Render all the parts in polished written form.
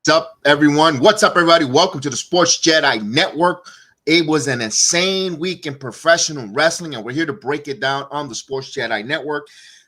up, everyone? What's up, everybody? Welcome to the Sports Jedi Network. It was an insane week in professional wrestling, and we're here to break it down on the Sports Jedi Network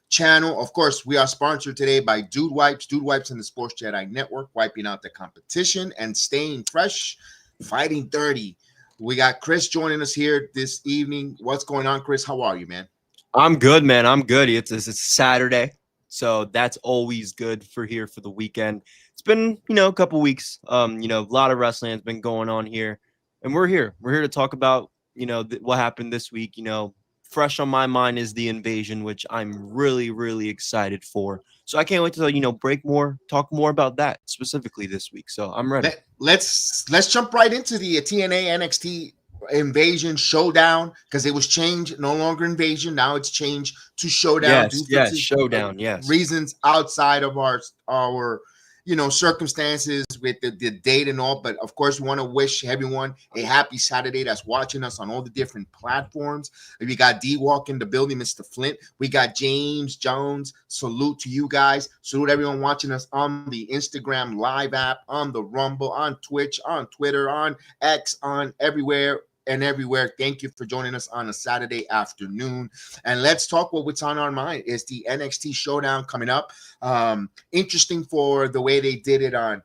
channel. Of course, we are sponsored today by Dude Wipes. Dude Wipes and the Sports Jedi Network, wiping out the competition and staying fresh, fighting dirty. We got Chris joining us here this evening. What's going on, Chris? How are you, man? I'm good, man. I'm good. It's Saturday, so that's always good for the weekend. It's been, a couple weeks. A lot of wrestling has been going on here, and we're here. We're here to talk about, what happened this week. Fresh on my mind is the invasion, which I'm really, really excited for. So I can't wait to, talk more about that specifically this week. So I'm ready. Let's jump right into the TNA NXT invasion showdown, because it was changed, no longer invasion, now it's changed to showdown. Yes, showdown. Yes, reasons outside of our circumstances with the date and all. But of course, we want to wish everyone a happy Saturday that's watching us on all the different platforms. We got D-Walk in the building, Mr. Flint. We got James Jones. Salute to you guys. Salute everyone watching us on the Instagram live app, on the Rumble, on Twitch, on Twitter, on X, on everywhere. Thank you for joining us on a Saturday afternoon. And let's talk what's on our mind. Is the NXT showdown coming up. Interesting for the way they did it on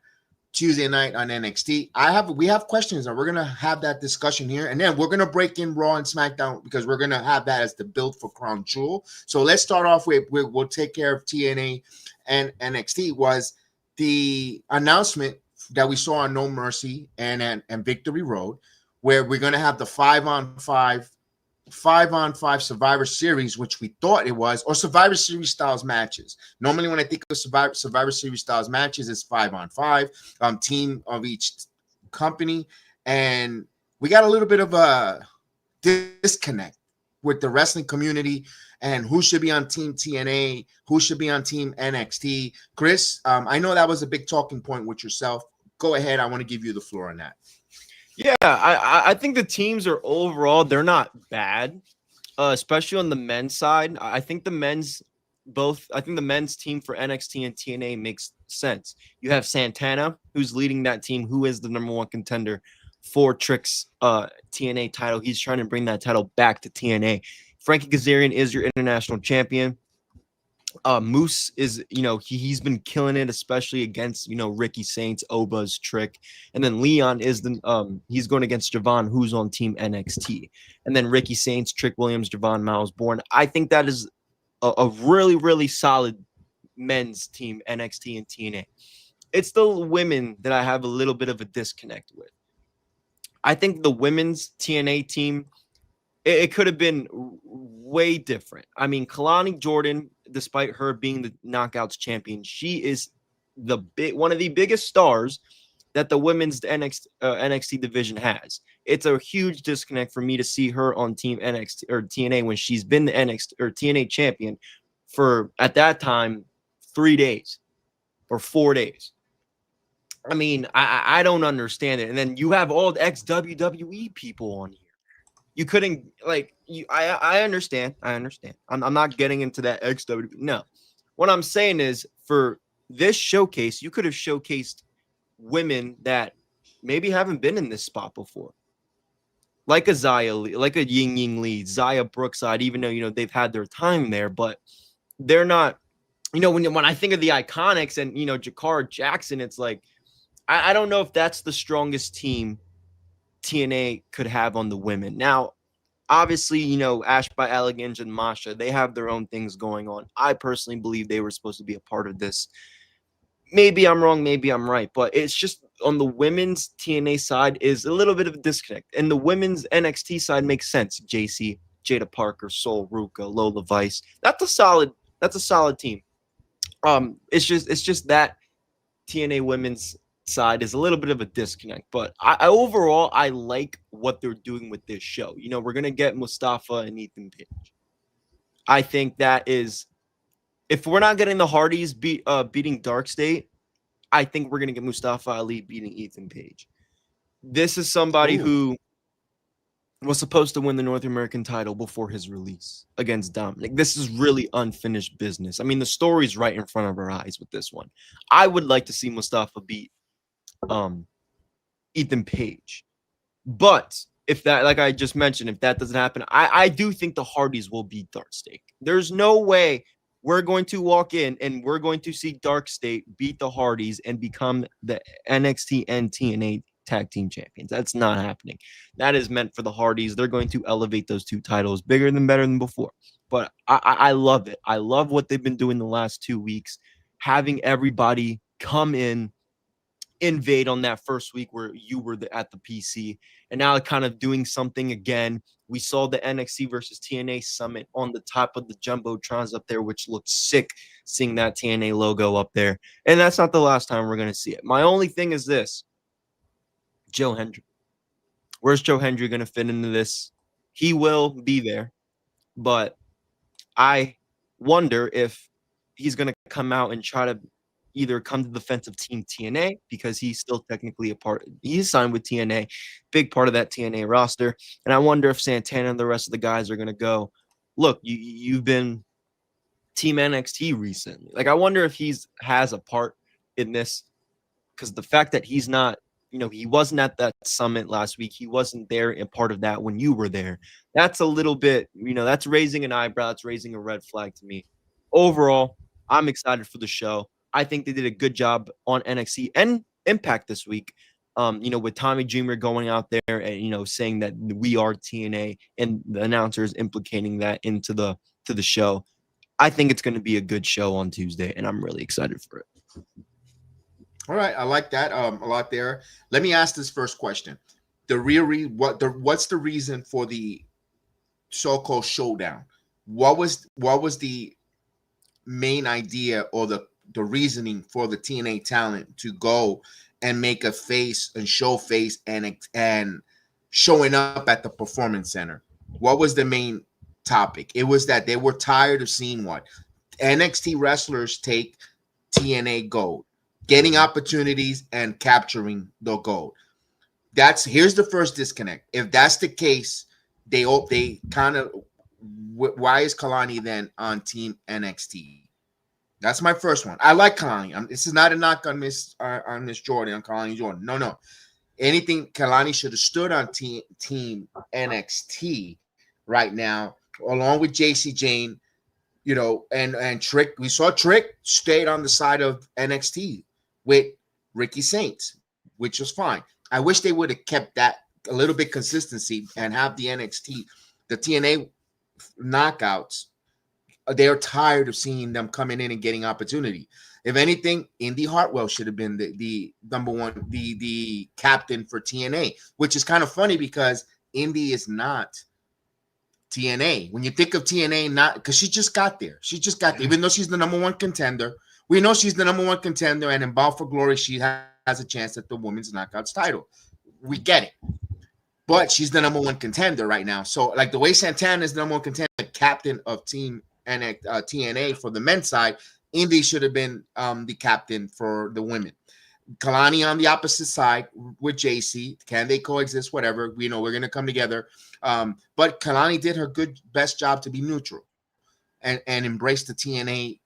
Tuesday night on NXT. We have questions, and we're gonna have that discussion here, and then we're gonna break in Raw and SmackDown, because we're gonna have that as the build for Crown Jewel. So let's start off with we'll take care of TNA and NXT. Was the announcement that we saw on No Mercy and Victory Road, where we're going to have the 5-on-5 Survivor Series, which we thought it was, or Survivor Series styles matches. Normally, when I think of Survivor Series styles matches, it's 5-on-5, team of each company. And we got a little bit of a disconnect with the wrestling community and who should be on Team TNA, who should be on Team NXT. Chris, I know that was a big talking point with yourself. Go ahead. I want to give you the floor on that. Yeah, I think the teams are overall, they're not bad, especially on the men's side. I think the men's team for NXT and TNA makes sense. You have Santana, who's leading that team, who is the number one contender for Trick's TNA title. He's trying to bring that title back to TNA. Frankie Kazarian is your international champion. Moose is, he's been killing it, especially against, Ricky Saints, Oba's Trick. And then Leon is he's going against Javon, who's on Team NXT. And then Ricky Saints, Trick Williams, Javon Miles Bourne. I think that is a really, really solid men's team, NXT and TNA. It's the women that I have a little bit of a disconnect with. I think the women's TNA team, it could have been way different. I mean, Kalani Jordan, despite her being the Knockouts champion, she is one of the biggest stars that the women's NXT division has. It's a huge disconnect for me to see her on Team NXT or TNA when she's been the NXT or TNA champion for, at that time, 3 days or 4 days. I mean, I don't understand it. And then you have all the ex-WWE people on here. You couldn't, I understand. I'm not getting into that XW. No. What I'm saying is, for this showcase, you could have showcased women that maybe haven't been in this spot before. Like a Xia Li, like a Ying Lee, Xia Brookside, even though, they've had their time there, but they're not, when I think of the Iconics and, Jakara Jackson, it's like, I don't know if that's the strongest team TNA could have on the women. Now, obviously, Ash by Elegance and Masha, they have their own things going on. I personally believe they were supposed to be a part of this. Maybe I'm wrong, maybe I'm right, but it's just on the women's TNA side is a little bit of a disconnect. And the women's NXT side makes sense. JC, Jada Parker, Sol Ruka, Lola Vice. That's a solid team. It's just that TNA women's side is a little bit of a disconnect, but I overall I like what they're doing with this show. We're gonna get Mustafa and Ethan Page. I think that is, if we're not getting the Hardys beating Dark State, I think we're gonna get Mustafa Ali beating Ethan Page. This is somebody who was supposed to win the North American title before his release against Dominic. This is really unfinished business. I mean, the story's right in front of our eyes with this one. I would like to see Mustafa beat Ethan Page. But if that, like I just mentioned, if that doesn't happen, I do think the Hardys will beat Dark State. There's no way we're going to walk in and we're going to see Dark State beat the Hardys and become the NXT and TNA tag team champions. That's not happening. That is meant for the Hardys. They're going to elevate those two titles bigger than better than before. But I love it. I love what they've been doing the last 2 weeks, having everybody come in, invade on that first week where you were at the PC, and now kind of doing something again. We saw the NXT versus TNA summit on the top of the jumbotrons up there, which looked sick, seeing that TNA logo up there. And that's not the last time we're going to see it. My only thing is this: Joe Hendry. Where's Joe Hendry going to fit into this? He will be there, but I wonder if he's going to come out and try to either come to the defense of Team TNA, because he's still technically he's signed with TNA, big part of that TNA roster. And I wonder if Santana and the rest of the guys are going to go, look, you've been Team NXT recently. Like, I wonder if has a part in this, because the fact that he's not, he wasn't at that summit last week. He wasn't there in part of that when you were there. That's a little bit, that's raising an eyebrow. That's raising a red flag to me. Overall, I'm excited for the show. I think they did a good job on NXT and Impact this week. With Tommy Dreamer going out there and, saying that we are TNA, and the announcers implicating that into the show. I think it's going to be a good show on Tuesday, and I'm really excited for it. All right, I like that a lot there. Let me ask this first question: what's the reason for the so-called showdown? What was the main idea or the reasoning for the TNA talent to go and make a face and show face and showing up at the Performance Center? What was the main topic? It was that they were tired of seeing what NXT wrestlers take TNA gold, getting opportunities and capturing the gold. Here's the first disconnect. If that's the case, they kind of, why is Kalani then on Team NXT? That's my first one. I like Kalani. This is not a knock on Miss Jordan, on Kalani Jordan. No. Anything, Kalani should have stood on Team NXT right now, along with JC Jane, and Trick. We saw Trick stayed on the side of NXT with Ricky Saints, which was fine. I wish they would have kept that a little bit consistency and have the TNA knockouts. They're tired of seeing them coming in and getting opportunity. If anything, Indy Hartwell should have been the number one, the captain for TNA, which is kind of funny because Indy is not TNA. When you think of TNA, not because she just got there. Even though she's the number one contender. We know she's the number one contender, and in Bound for Glory, she has a chance at the Women's Knockouts title. We get it. But she's the number one contender right now. So, like the way Santana is the number one contender, captain of Team TNA for the men's side, Indy should have been the captain for the women. Kalani on the opposite side with JC. Can they coexist? Whatever. We're going to come together. But Kalani did her best job to be neutral and embrace the TNA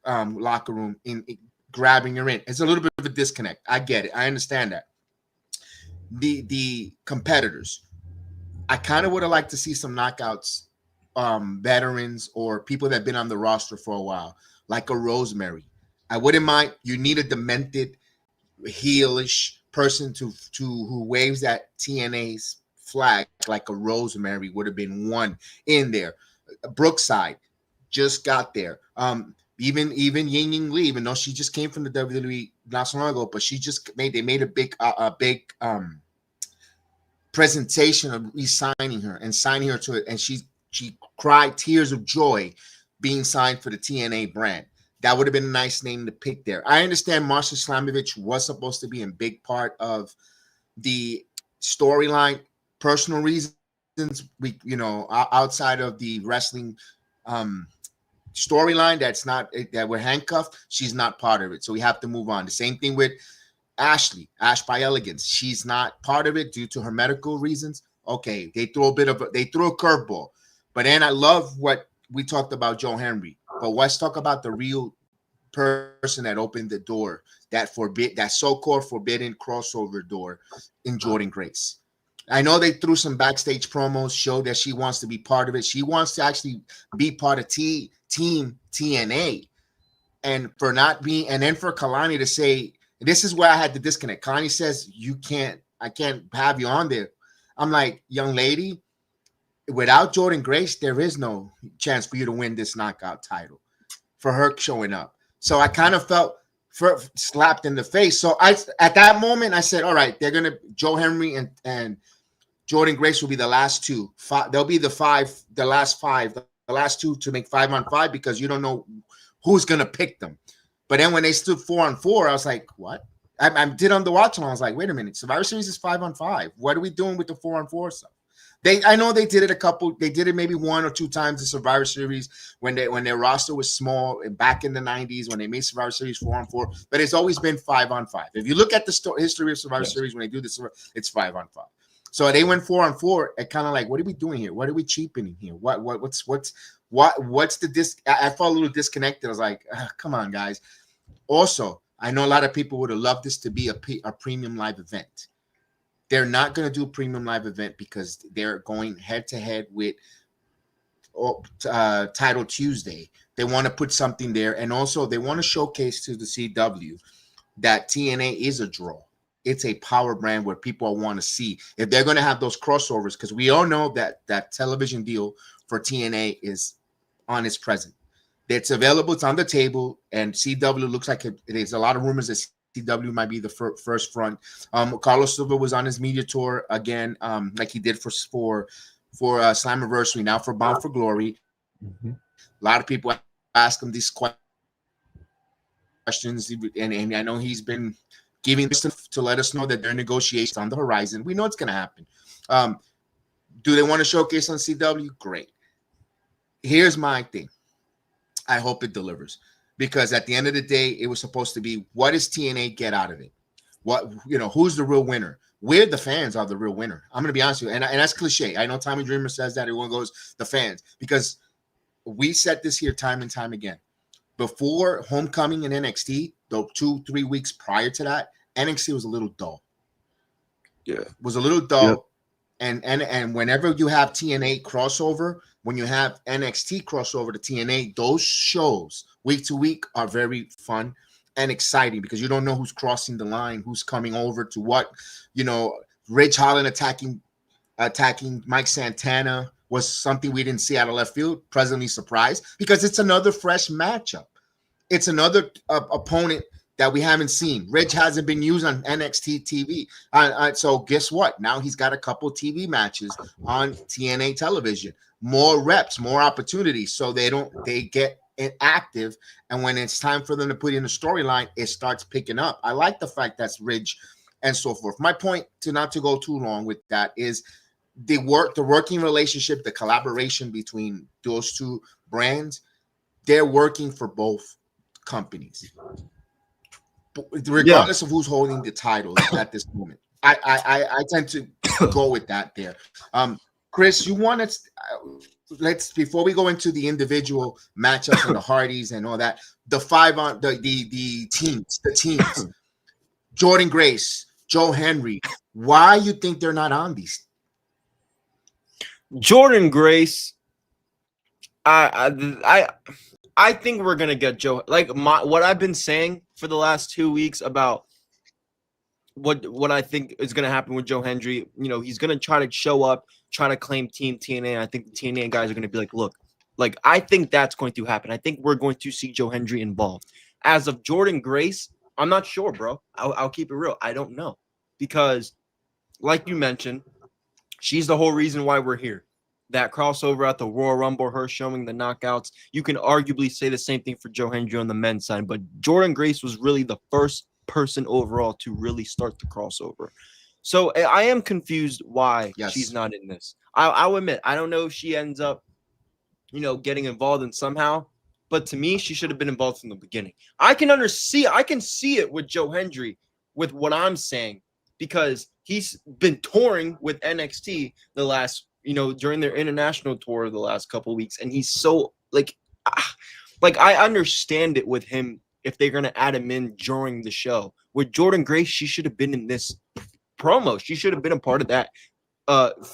locker room in grabbing her in. It's a little bit of a disconnect. I get it. I understand that. The competitors, I kind of would have liked to see some knockouts, veterans or people that have been on the roster for a while, like a Rosemary. I wouldn't mind. You need a demented, heelish person who waves that TNA's flag, like a Rosemary would have been one in there. Brookside just got there. Even Ying Ying Lee, even though she just came from the WWE not so long ago, but they made a big presentation of re-signing her and signing her to it, and she cried tears of joy being signed for the TNA brand. That would have been a nice name to pick there. I understand Marsha Slamovich was supposed to be a big part of the storyline, personal reasons. Outside of the wrestling storyline, that we're handcuffed. She's not part of it, so we have to move on. The same thing with Ash by Elegance. She's not part of it due to her medical reasons. Okay, they threw a curveball. But then I love what we talked about Joe Henry. But let's talk about the real person that opened the door, that so-called forbidden crossover door in Jordynne Grace. I know they threw some backstage promos, showed that she wants to be part of it. She wants to actually be part of Team TNA. And for not being, and then for Kalani to say, this is where I had to disconnect. Kalani says, I can't have you on there. I'm like, young lady, without Jordynne Grace, there is no chance for you to win this knockout title for her showing up. So I kind of felt slapped in the face. So at that moment, I said, all right, they're going to, Joe Henry and Jordynne Grace will be the last two. They'll be the last two to make 5-on-5 because you don't know who's going to pick them. But then when they stood 4-on-4, I was like, what? I did on the watch and I was like, wait a minute. Survivor Series is 5-on-5. What are we doing with the 4-on-4 stuff? I know they did it they did it maybe 1 or 2 times in Survivor Series when their roster was small and back in the 90s when they made Survivor Series 4-on-4, but it's always been 5-on-5. If you look at the history of Survivor Series, when they do this, it's 5-on-5. So they went 4-on-4 and kind of like, what are we doing here? What are we cheapening here? What's the disc? I felt a little disconnected. I was like, come on, guys. Also, I know a lot of people would have loved this to be a premium live event. They're not going to do a premium live event because they're going head to head with Title Tuesday. They want to put something there. And also they want to showcase to the CW that TNA is a draw. It's a power brand where people want to see if they're going to have those crossovers, because we all know that television deal for TNA is on its present. It's available. It's on the table, and CW looks like there's a lot of rumors that CW might be the first front. Carlos Silva was on his media tour again, like he did for Slammiversary, now for Bound for Glory. Mm-hmm. A lot of people ask him these questions, and I know he's been giving this to let us know that there are negotiations on the horizon. We know it's going to happen. Do they want to showcase on CW? Great. Here's my thing. I hope it delivers, because at the end of the day, it was supposed to be, what does TNA get out of it? Who's the real winner? We're the fans are the real winner. I'm going to be honest with you. And that's cliche. I know Tommy Dreamer says that. Everyone goes, the fans, because we said this here time and time again. Before Homecoming in NXT, the 2-3 weeks prior to that, NXT was a little dull. Yeah. It was a little dull. Yep. And whenever you have TNA crossover, when you have NXT crossover to TNA, those shows week to week are very fun and exciting, because you don't know who's crossing the line, who's coming over to what. Ridge Holland attacking Mike Santana was something we didn't see out of left field. Pleasantly surprised, because it's another fresh matchup. It's another opponent that we haven't seen. Ridge hasn't been used on NXT TV. So guess what? Now he's got a couple TV matches on TNA television. More reps, more opportunities. So they get active. And when it's time for them to put in a storyline, it starts picking up. I like the fact that's Ridge and so forth. My point, not to go too long with that, is the working relationship, the collaboration between those two brands. They're working for both companies, regardless of who's holding the title at this moment. I tend to go with that there. Chris, you want to let's, before we go into the individual matchups and the Hardys and all that, the teams, Jordynne Grace, Joe Henry, why you think they're not on these? Jordynne Grace, I think we're gonna get Joe. What I've been saying for the last 2 weeks about what I think is gonna happen with Joe Hendry. He's gonna try to show up, try to claim Team TNA. I think the TNA guys are gonna be like, look, I think that's going to happen. I think we're going to see Joe Hendry involved. As of Jordynne Grace, I'm not sure, bro. I'll keep it real. I don't know, because, like you mentioned, she's the whole reason why we're here. That crossover at the Royal Rumble, her showing the knockouts. You can arguably say the same thing for Joe Hendry on the men's side, but Jordynne Grace was really the first person overall to really start the crossover. So I am confused why she's not in this. I'll admit, I don't know if she ends up, getting involved in somehow, but to me, she should have been involved from the beginning. I can see it with Joe Hendry with what I'm saying, because he's been touring with NXT the last, during their international tour the last couple of weeks, and he's so I understand it with him if they're going to add him in during the show. With Jordan Grace, she should have been in this promo. She should have been a part of that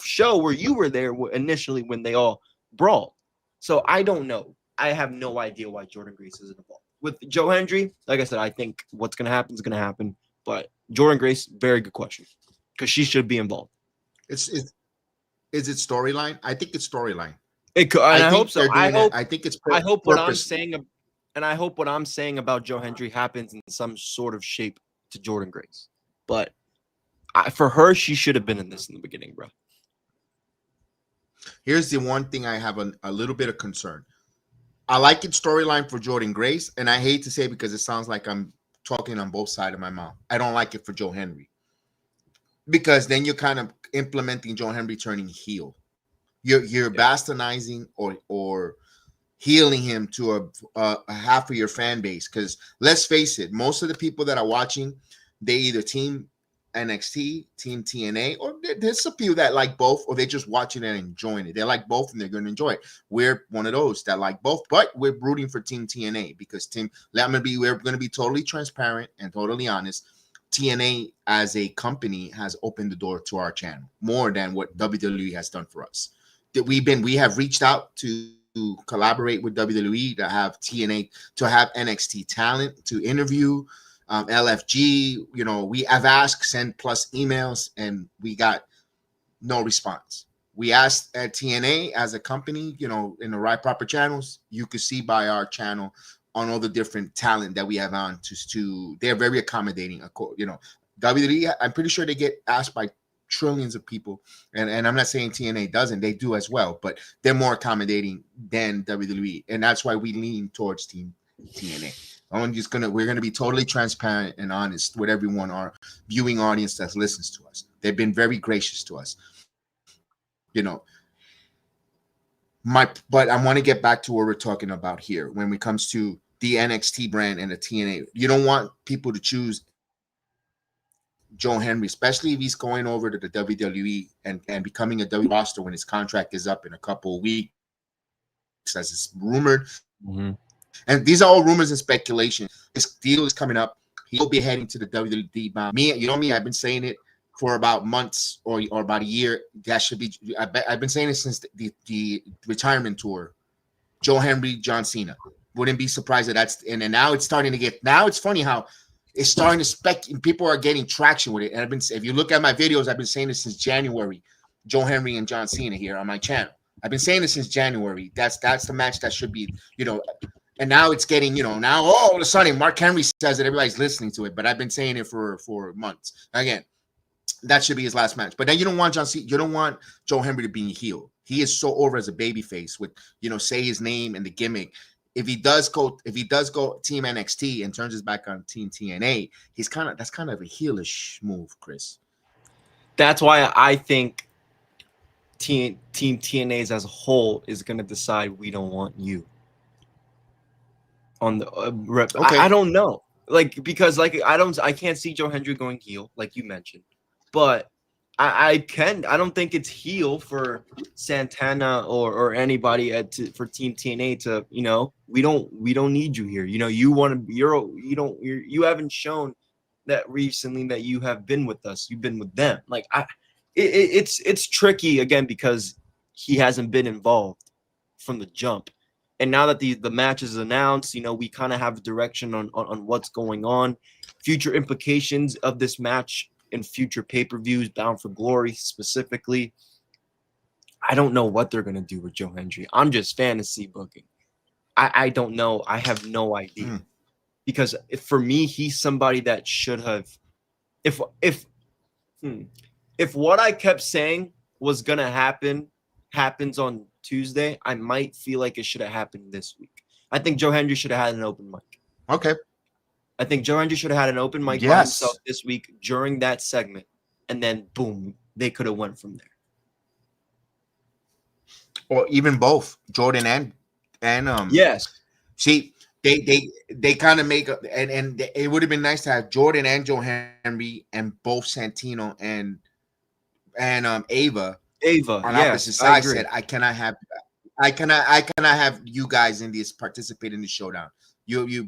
show where you were there initially when they all brawled. So I don't know. I have no idea why Jordan Grace isn't involved. With Joe Hendry, like I said, I think what's going to happen is going to happen. But Jordan Grace, very good question, because she should be involved. Is it storyline? I think it's storyline. It could, and I hope so. I think it's. I hope what I'm saying, and I hope what I'm saying about Joe Hendry happens in some sort of shape to Jordan Grace. But for her, she should have been in this in the beginning, bro. Here's the one thing I have a little bit of concern. I like it storyline for Jordan Grace, and I hate to say it because it sounds like I'm talking on both sides of my mouth. I don't like it for Joe Hendry, because then you're kind of implementing Joe Hendry turning heel. You're bastardizing or healing him to a half of your fan base. Because let's face it, most of the people that are watching, they either team NXT, team TNA, or there's a few that like both, or they're just watching it and enjoying it. They like both and they're going to enjoy it. We're one of those that like both, but we're rooting for team TNA because we're going to be totally transparent and totally honest. TNA as a company has opened the door to our channel more than what WWE has done for us. That we have reached out to collaborate with WWE to have TNA, to have NXT talent to interview. LFG, we have asked, send plus emails, and we got no response. We asked at TNA as a company, in the right proper channels. You could see by our channel on all the different talent that we have on to they're very accommodating. WWE, I'm pretty sure they get asked by trillions of people, and I'm not saying TNA doesn't, they do as well, but they're more accommodating than WWE, and that's why we lean towards team TNA. We're gonna be totally transparent and honest with everyone, our viewing audience that listens to us. They've been very gracious to us. But I want to get back to what we're talking about here when it comes to the NXT brand and the TNA. You don't want people to choose Joe Hendry, especially if he's going over to the WWE and becoming a WWE roster when his contract is up in a couple of weeks, as it's rumored. Mm-hmm. And these are all rumors and speculation. This deal is coming up. He'll be heading to the WWE. Me, I've been saying it for about months or about a year. That should be. I've been saying it since the retirement tour. Joe Hendry, John Cena. Wouldn't be surprised that that's. And now it's starting to get. Now it's funny how it's starting to people are getting traction with it. And if you look at my videos, I've been saying this since January. Joe Hendry and John Cena here on my channel. I've been saying this since January. That's the match that should be. And now it's getting, now all of a sudden Mark Henry says it, everybody's listening to it. But I've been saying it for months. Again, that should be his last match. But then you don't want Joe Hendry to be heel. He is so over as a babyface with, say his name and the gimmick. If he does go Team NXT and turns his back on Team TNA, that's kind of a heelish move, Chris. That's why I think Team TNA's as a whole is going to decide we don't want you. On the rep. Okay. I don't know, because I can't see Joe Hendry going heel like you mentioned, but I don't think it's heel for Santana or anybody for Team TNA to we don't need you here. You haven't shown that recently that you have been with us. You've been with them. It's tricky again because he hasn't been involved from the jump. And now that the match is announced, we kind of have a direction on what's going on, future implications of this match in future pay-per-views, Bound for Glory specifically. I don't know what they're going to do with Joe Hendry. I'm just fantasy booking. I don't know. I have no idea. Because for me, he's somebody that should have – if what I kept saying was going to happens on Tuesday, I might feel like it should have happened this week. I think Joe Hendry should have had an open mic. Okay. I think Joe Hendry should have had an open mic by himself this week during that segment, and then boom, they could have went from there. Or even both, Jordan and yes. See, they kind of make and it would have been nice to have Jordan and Joe Hendry and both Santino and Ava on opposite sides said, I cannot have you guys in this participate in the showdown.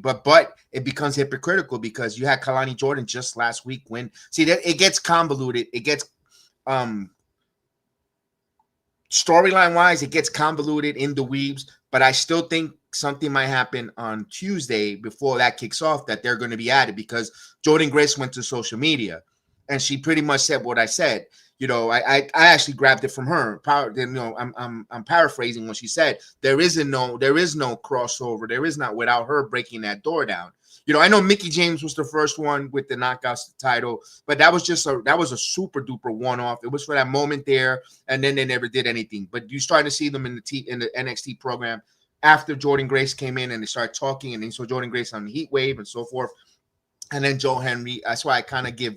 But it becomes hypocritical because you had Kalani Jordan just last week win. See that it gets convoluted. It gets storyline wise, it gets convoluted in the weaves. But I still think something might happen on Tuesday before that kicks off that they're going to be added because Jordan Grace went to social media and she pretty much said what I said. You know, I actually grabbed it from her. You know, I'm paraphrasing what she said. There is no crossover. There is not without her breaking that door down. You know, I know Mickie James was the first one with the Knockouts title, but that was a super duper one off. It was for that moment there, and then they never did anything. But you started to see them in the NXT program after Jordan Grace came in, and they started talking, and they saw Jordan Grace on the Heat Wave and so forth, and then Joe Henry. That's why I kind of give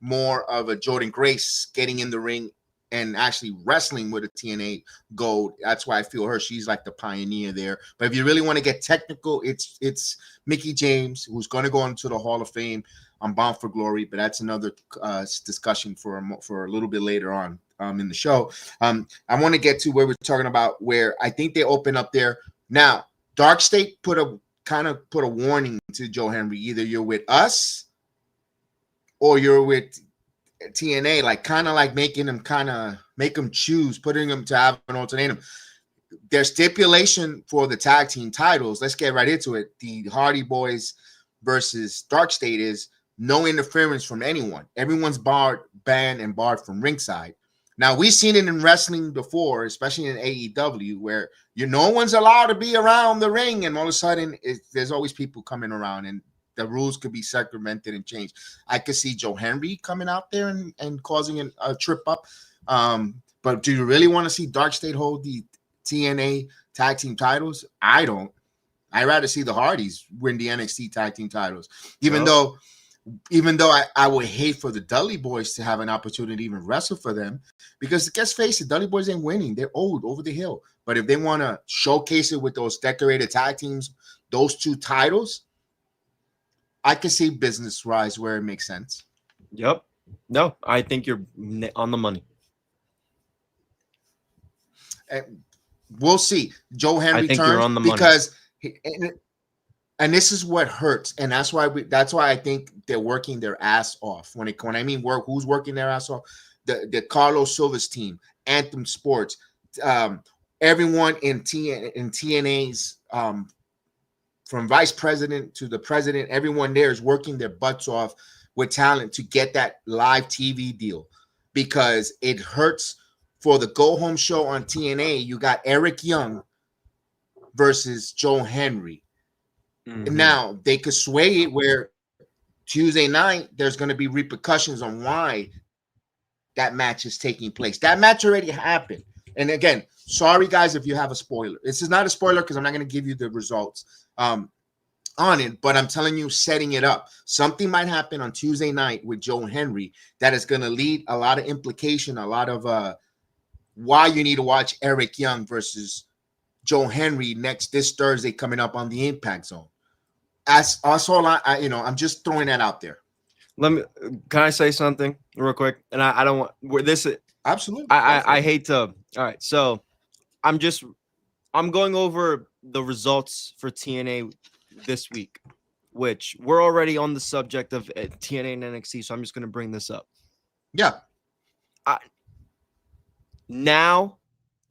more of a Jordan Grace getting in the ring and actually wrestling with a TNA gold. That's why I feel she's like the pioneer there. But if you really want to get technical, it's Mickie James, who's going to go into the Hall of Fame on Bound for Glory. But that's another discussion for a little bit later on in the show. I want to get to where we're talking about where I think they open up there. Now, Dark State put a warning to Joe Henry. Either you're with us or you're with TNA, like make them choose, putting them to have an ultimatum. Their stipulation for the tag team titles, let's get right into it. The Hardy Boys versus Dark State is no interference from anyone. Everyone's banned and barred from ringside. Now, we've seen it in wrestling before, especially in AEW, where no one's allowed to be around the ring, and all of a sudden there's always people coming around, and the rules could be circumvented and changed. I could see Joe Henry coming out there and causing a trip up. But do you really want to see Dark State hold the TNA tag team titles? I don't. I'd rather see the Hardys win the NXT tag team titles. Even though I would hate for the Dudley Boys to have an opportunity to even wrestle for them, because let's face it, Dudley Boys ain't winning. They're old, over the hill. But if they want to showcase it with those decorated tag teams, those two titles, I can see business-wise where it makes sense. Yep. No, I think you're on the money. We'll see. Joe Henry turns because and this is what hurts, and that's why I think they're working their ass off. When I mean work, who's working their ass off? The Carlos Silva's team, Anthem Sports, everyone in TNA's from vice president to the president, everyone there is working their butts off with talent to get that live TV deal, because it hurts for the go-home show on TNA. You got Eric Young versus Joe Henry. Mm-hmm. Now, they could sway it where Tuesday night there's going to be repercussions on why that match is taking place. That match already happened. And again, sorry, guys, if you have a spoiler. This is not a spoiler because I'm not going to give you the results on it, but I'm telling you, setting it up. Something might happen on Tuesday night with Joe Henry that is going to lead a lot of implication, a lot of why you need to watch Eric Young versus Joe Henry this Thursday coming up on the Impact Zone. As also, I'm just throwing that out there. Can I say something real quick? And I don't want this. Absolutely. I hate to. All right, so I'm going over the results for TNA this week, which we're already on the subject of TNA and NXT, so I'm just going to bring this up. Yeah. Now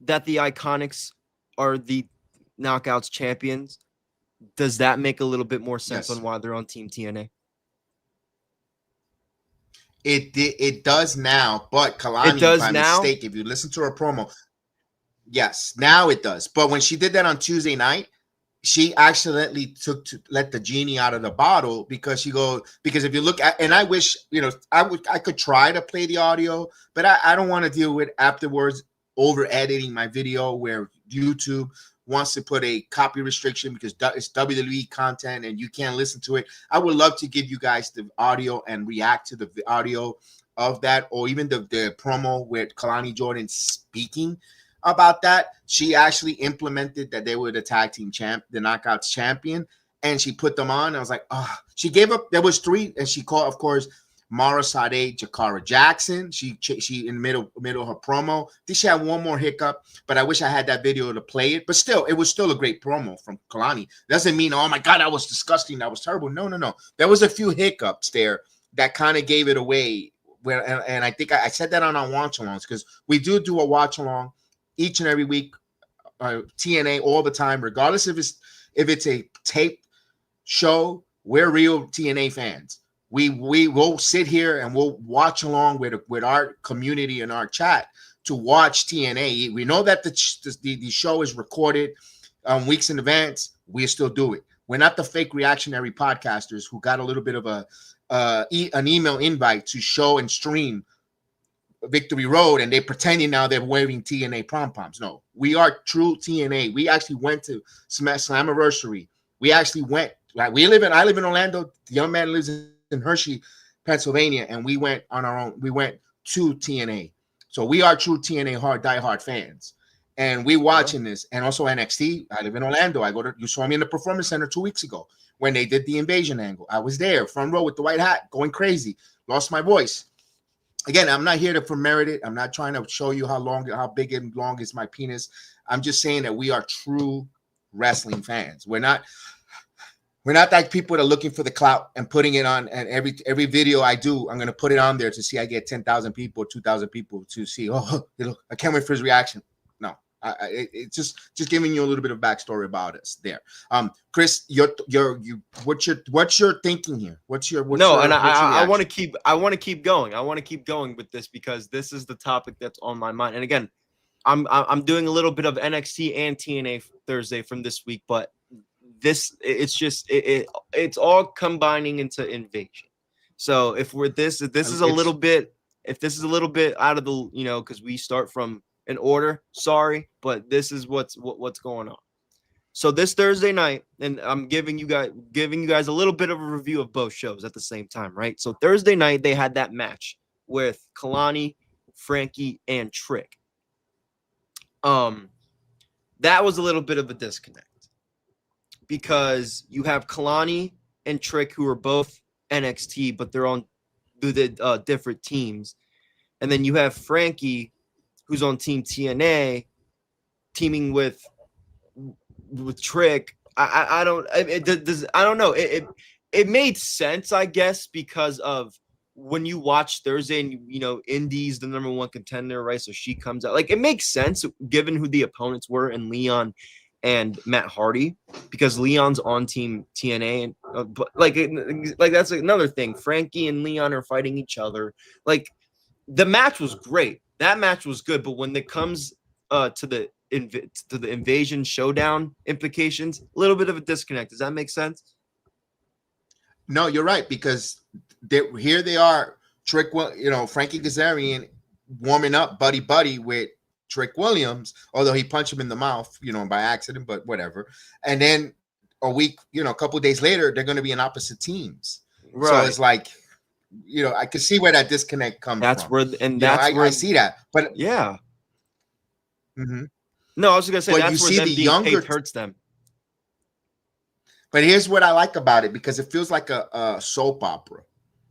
that the Iconics are the Knockouts champions, does that make a little bit more sense on why they're on Team TNA? It does now, but Kalani, by mistake, if you listen to her promo, yes, now it does. But when she did that on Tuesday night, she accidentally let the genie out of the bottle, because if you look at, and I wish, I could try to play the audio, but I don't want to deal with afterwards over editing my video where YouTube wants to put a copy restriction because it's WWE content and you can't listen to it. I would love to give you guys the audio and react to the audio of that, or even the promo with Kalani Jordan speaking about that. She actually implemented that they were the tag team the Knockouts champion, and she put them on. I was like, oh, she gave up. There was 3, and she called, of course, Mara Sade, Jakara Jackson. She in the middle of her promo. I think she had one more hiccup, but I wish I had that video to play it. But still, it was still a great promo from Kalani. Doesn't mean, oh my God, that was disgusting, that was terrible. No. There was a few hiccups there that kind of gave it away. And I think I said that on our watch-alongs, because we do a watch-along each and every week, TNA all the time, regardless if it's a tape show. We're real TNA fans. We will sit here and we'll watch along with our community and our chat to watch TNA. We know that the show is recorded weeks in advance. We still do it. We're not the fake reactionary podcasters who got a little bit of an email invite to show and stream Victory Road, and they're pretending now they're wearing TNA pom-poms. No, we are true TNA. We actually went to Slammiversary. We actually went. Like I live in Orlando. The young man lives in Hershey, Pennsylvania, and we went on our own. We went to TNA. So we are true TNA diehard fans. And we watching this, and also NXT. I live in Orlando. You saw me in the Performance Center 2 weeks ago when they did the invasion angle. I was there, front row with the white hat, going crazy. Lost my voice. Again, I'm not here to merit it. I'm not trying to show you how big and long is my penis. I'm just saying that we are true wrestling fans. We're not like people that are looking for the clout and putting it on. And every video I do, I'm going to put it on there to see I get 10,000 people, 2,000 people to see. Oh, I can't wait for his reaction. No, it's just giving you a little bit of backstory about us there. Chris, what's your thinking here? I want to keep going. I want to keep going with this because this is the topic that's on my mind. And again, I'm doing a little bit of NXT and TNA Thursday from this week, but it's all combining into Invasion. So if this is a little bit out of the, because we start from an order, sorry, but this is what's going on. So this Thursday night, and I'm giving you guys a little bit of a review of both shows at the same time, right? So Thursday night they had that match with Kalani, Frankie, and Trick. That was a little bit of a disconnect because you have Kalani and Trick who are both NXT, but they're on the different teams, and then you have Frankie who's on Team TNA teaming with Trick. I don't know. It made sense, I guess, because of when you watch Thursday and Indy's the number one contender, right? So she comes out. Like, it makes sense given who the opponents were in Leon and Matt Hardy, because Leon's on Team TNA, and but like that's another thing. Frankie and Leon are fighting each other. Like, the match was great. That match was good, but when it comes to the Invasion Showdown implications, a little bit of a disconnect. Does that make sense? No, you're right, because here they are, Trick, Frankie Kazarian warming up buddy with Trick Williams, although he punched him in the mouth, by accident, but whatever. And then a couple of days later, they're going to be in opposite teams. Right. So it's like, I can see where that disconnect comes from. I see that, but yeah. Mm-hmm. No, I was going to say, but that's where them being paid hurts them. But here's what I like about it, because it feels like a soap opera.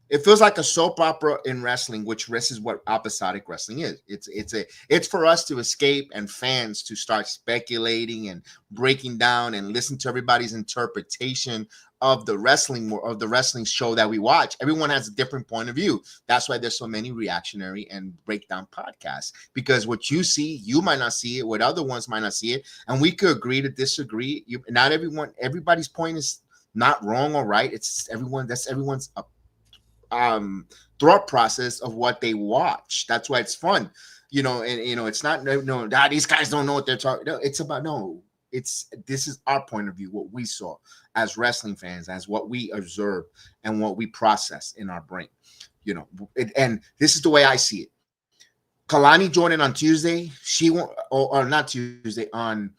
It feels like a soap opera in wrestling, which this is what episodic wrestling is. It's for us to escape and fans to start speculating and breaking down and listen to everybody's interpretation of the wrestling show that we watch. Everyone has a different point of view. That's why there's so many reactionary and breakdown podcasts, because what you see, you might not see it, what other ones might not see it, and we could agree to disagree. Everybody's point is not wrong or right. It's everyone's thought process of what they watch. That's why it's fun, it's not these guys don't know what they're talking. No, it's about this is our point of view, what we saw as wrestling fans, as what we observe and what we process in our brain, and this is the way I see it. Kalani Jordan on Tuesday, or not Tuesday, on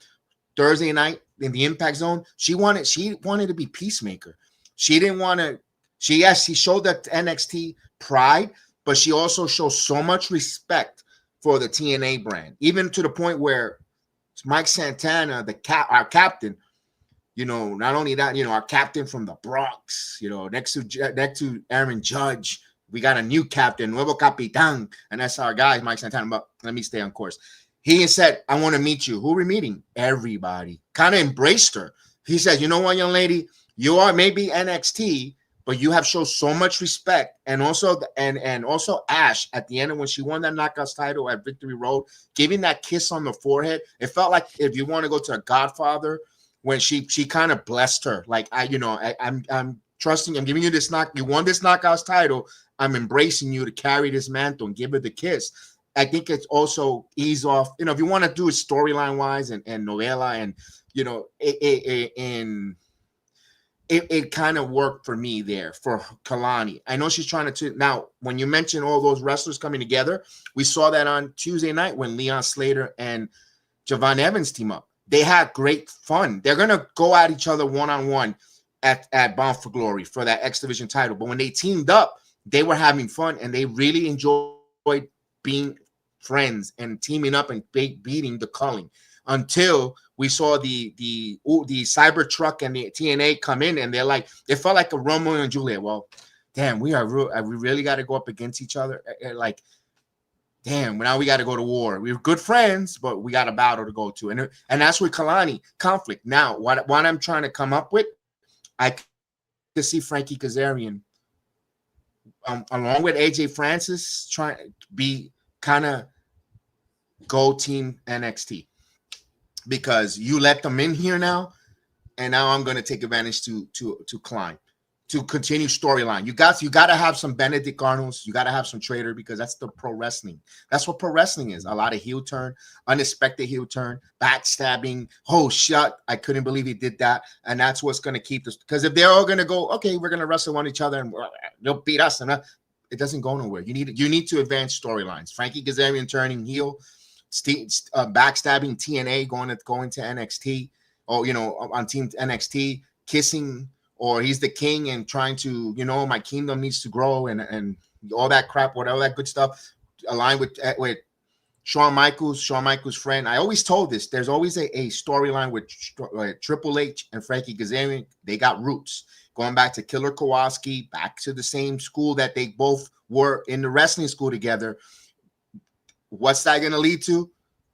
Thursday night in the Impact Zone, she wanted to be peacemaker. She didn't want to. She showed that NXT pride, but she also shows so much respect for the TNA brand, even to the point where Mike Santana, our captain, not only that, our captain from the Bronx, next to Aaron Judge, We got a new captain, nuevo capitán, and that's our guy, Mike Santana. But let me stay on course. He said, I want to meet you. Who are we meeting? Everybody. Kind of embraced her. He said, you know what, young lady? You are maybe NXT, but you have shown so much respect. And also also Ash at the end when she won that Knockouts title at Victory Road, giving that kiss on the forehead. It felt like if you want to go to a Godfather, when she kind of blessed her. Like I'm trusting, I'm giving you this you won this Knockouts title. I'm embracing you to carry this mantle and give her the kiss. I think it's also ease off. If you want to do it storyline wise and novela and it kind of worked for me there for Kalani. I know she's trying to now. When you mention all those wrestlers coming together, we saw that on Tuesday night when Leon Slater and Javon Evans team up. They had great fun. They're gonna go at each other one-on-one at Bound for Glory for that X Division title. But when they teamed up, they were having fun and they really enjoyed being friends and teaming up and beating the Culling until we saw the Cybertruck and the TNA come in and they're like, it felt like a Romeo and Juliet. Well, damn, we really got to go up against each other. Like, damn, now we got to go to war. We're good friends, but we got a battle to go to. And that's with Kalani conflict. Now, what I'm trying to come up with, I could see Frankie Kazarian along with AJ Francis trying to be kind of go team NXT because you let them in here now, and now I'm going to take advantage to climb, to continue storyline. You got to have some Benedict Arnolds. You got to have some Trader because that's the pro wrestling. That's what pro wrestling is. A lot of heel turn, unexpected heel turn, backstabbing. Oh, shut. I couldn't believe he did that. And that's what's going to keep this. Because if they're all going to go, okay, we're going to wrestle on each other and they'll beat us. And it doesn't go nowhere. You need to advance storylines. Frankie Kazarian turning heel, backstabbing TNA going to NXT or, on team NXT, kissing, or he's the king and trying to, my kingdom needs to grow and all that crap, whatever that good stuff, aligned with Shawn Michaels' friend. I always told this. There's always a storyline with Triple H and Frankie Kazarian. They got roots. Going back to Killer Kowalski, back to the same school that they both were in the wrestling school together. What's that going to lead to?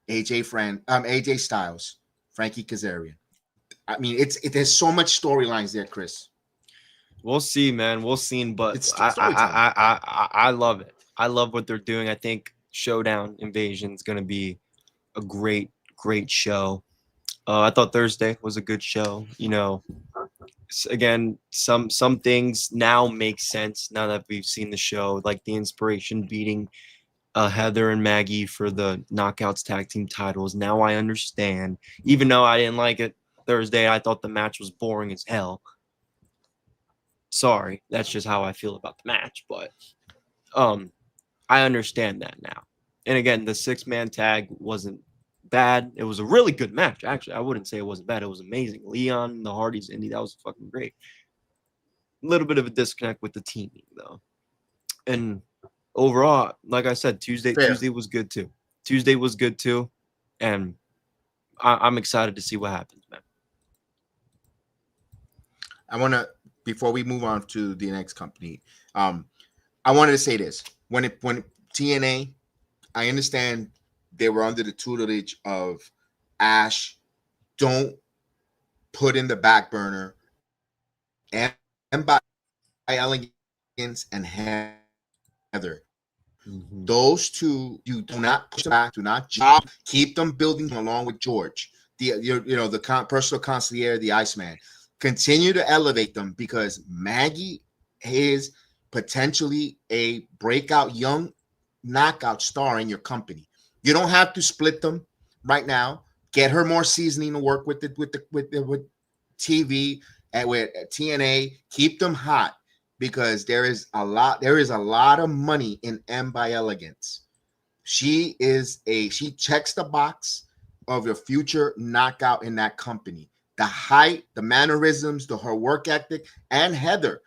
AJ Styles, Frankie Kazarian. I mean, there's so much storylines there, Chris. We'll see, man. We'll see, but I love it. I love what they're doing. I think Showdown Invasion is going to be a great show. I thought Thursday was a good show. Again, some things now make sense now that we've seen the show, like the Inspiration beating Heather and Maggie for the Knockouts tag team titles. Now I understand. Even though I didn't like it Thursday, I thought the match was boring as hell. Sorry, that's just how I feel about the match, but I understand that now. And again, the 6-man tag wasn't bad. It was a really good match, actually. I wouldn't say it wasn't bad. It was amazing. Leon, the Hardys, Indy, that was fucking great. A little bit of a disconnect with the teaming, though. And overall, like I said, Tuesday was good too. Tuesday was good too, and I'm excited to see what happens, man. I want to, before we move on to the next company, I wanted to say this. When TNA, I understand they were under the tutelage of Ash. Don't put in the back burner and by Elegance and Heather. Mm-hmm. Those two, you do not push them back, do not job, keep them building along with George, the personal concierge, the Iceman. Continue to elevate them because Maggie is potentially a breakout young knockout star in your company. You don't have to split them right now. Get her more seasoning to work with TV and with TNA. Keep them hot because there is a lot of money in M by Elegance. She checks the box of your future knockout in that company. The height, the mannerisms, her work ethic, and Heather.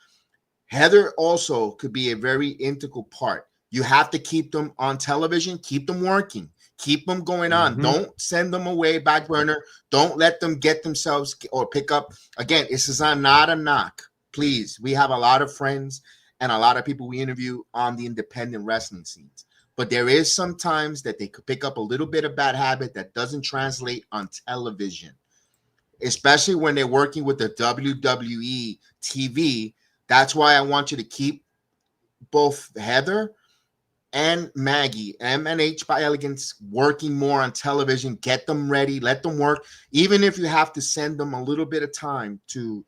Heather also could be a very integral part. You have to keep them on television, keep them working, keep them going on. Don't send them away back burner. Don't let them get themselves or pick up. Again, this is not a knock. Please, we have a lot of friends and a lot of people we interview on the independent wrestling scenes. But there is sometimes that they could pick up a little bit of bad habit that doesn't translate on television, especially when they're working with the WWE TV. That's why I want you to keep both Heather and Maggie, MNH by Elegance, working more on television. Get them ready, let them work. Even if you have to send them a little bit of time to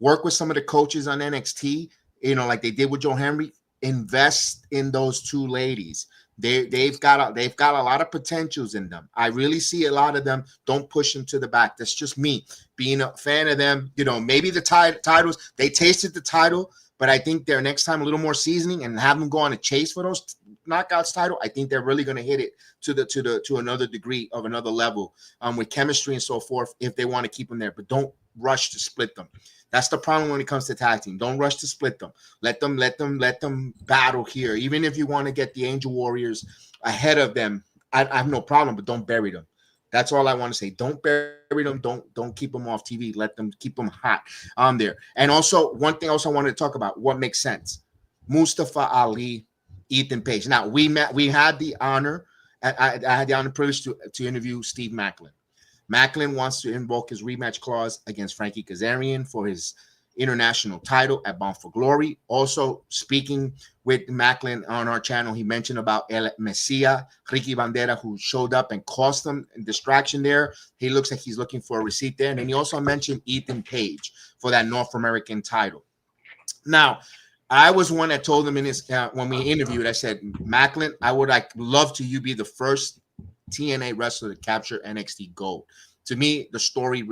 work with some of the coaches on NXT, like they did with Joe Henry. Invest in those two ladies. They've got a lot of potentials in them. I really see a lot of them. Don't push them to the back. That's just me being a fan of them. Maybe the titles, they tasted the title, but I think their next time a little more seasoning and have them go on a chase for those knockouts title. I think they're really going to hit it to another degree of another level with chemistry and so forth if they want to keep them there. But don't rush to split them. That's the problem when it comes to tag team. Don't rush to split them. Let them battle here. Even if you want to get the Angel Warriors ahead of them, I have no problem, but don't bury them. That's all I want to say. Don't bury them. Don't keep them off TV. Let them keep them hot on there. And also, one thing else I wanted to talk about, what makes sense. Mustafa Ali, Ethan Page. Now, we had the honor, I had the honor and privilege to interview Steve Macklin. Macklin wants to invoke his rematch clause against Frankie Kazarian for his international title at Bound for Glory. Also, speaking with Macklin on our channel, he mentioned about El Messia, Ricky Bandera, who showed up and caused them a distraction there. He looks like he's looking for a receipt there. And then he also mentioned Ethan Page for that North American title. Now, I was one that told him in his when we interviewed, I said, Macklin, I would love to you be the first TNA wrestler to capture NXT gold. To me, the story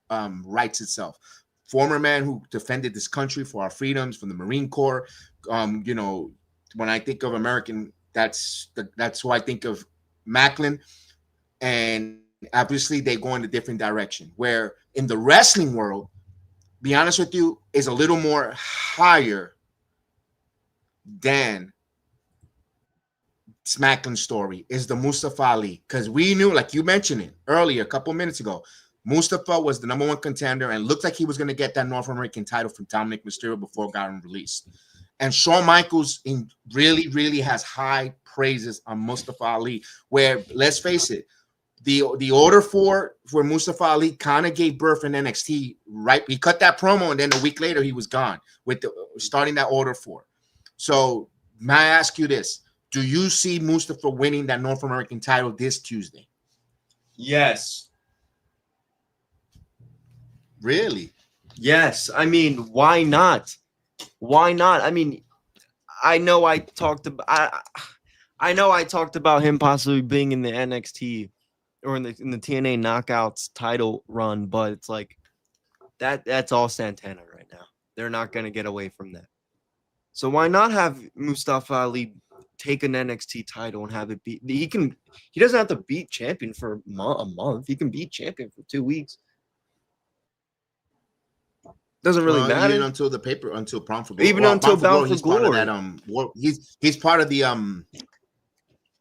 writes itself. Former man who defended this country for our freedoms from the Marine Corps. When I think of American, that's who I think of Macklin. And obviously, they go in a different direction. Where in the wrestling world, be honest with you, is a little more higher than Smacklin's story is the Mustafa Ali, because we knew, like you mentioned it earlier a couple minutes ago, Mustafa was the number one contender and looked like he was going to get that North American title from Dominic Mysterio before it got released. And Shawn Michaels really, really has high praises on Mustafa Ali, where, let's face it, the order for Mustafa Ali kind of gave birth in NXT, right? He cut that promo and then a week later he was gone with starting that order for. So may I ask you this? Do you see Mustafa winning that North American title this Tuesday? Yes. Really? Yes. I mean, why not? Why not? I mean, I know I talked about him possibly being in the NXT or in the TNA Knockouts title run, but it's like that's all Santana right now. They're not going to get away from that. So why not have Mustafa Ali take an NXT title and have it be? He doesn't have to beat champion for a month. He can beat champion for 2 weeks. Doesn't really matter. Even until Bound for Glory. Even until Bound for Glory. He's part of the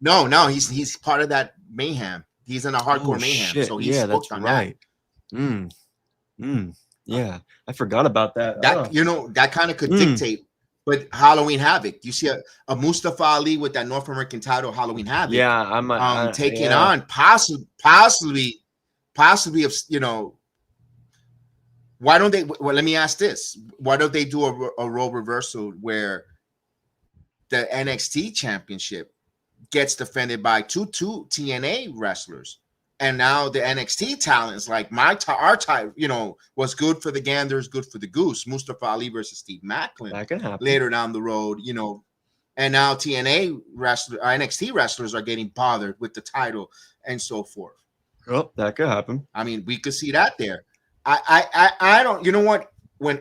No, he's part of that mayhem. He's in a hardcore mayhem. Shit. So he's that's on right. Yeah, I forgot about that. That kind of could dictate. But Halloween Havoc, you see a Mustafa Ali with that North American title, Halloween Havoc. Yeah, I'm taking on possibly, why don't they? Well, let me ask this: why don't they do a role reversal where the NXT championship gets defended by two TNA wrestlers, and now the NXT talents like our title, was good for the gander, is good for the goose. Mustafa Ali versus Steve Macklin. That can happen later down the road, and now NXT wrestlers are getting bothered with the title and so forth. Oh, that could happen. I mean, we could see that there. I don't. You know what?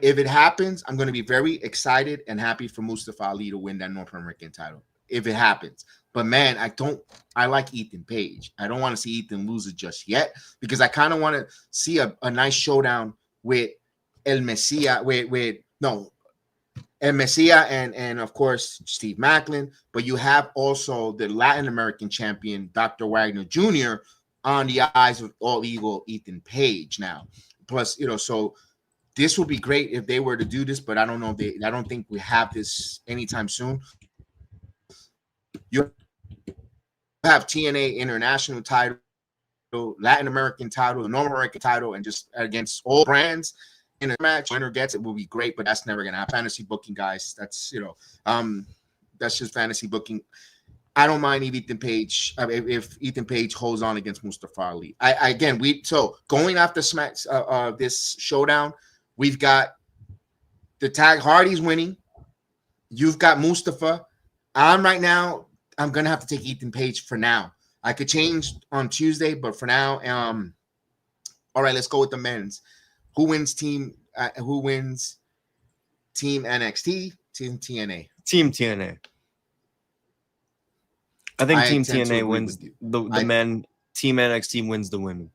If it happens, I'm going to be very excited and happy for Mustafa Ali to win that North American title if it happens. But man, I like Ethan Page. I don't want to see Ethan lose it just yet because I kind of want to see a nice showdown with El Messia, El Messia and of course Steve Macklin. But you have also the Latin American champion, Dr. Wagner Jr., on the eyes of all eagle Ethan Page now. Plus, so this would be great if they were to do this, but I don't know. I don't think we have this anytime soon. You have TNA international title, Latin American title, the North American title, and just against all brands in a match. Winner gets it will be great, but that's never gonna happen. Fantasy booking, guys. That's that's just fantasy booking. I don't mind if Ethan Page holds on against Mustafa Ali. So going after this showdown, we've got the tag Hardy's winning. You've got Mustafa. I'm gonna have to take Ethan Page for now. I could change on Tuesday, but for now, all right, let's go with the men's. Who wins team NXT, team TNA? Team TNA. I think Team TNA wins the men. Team NXT wins the women.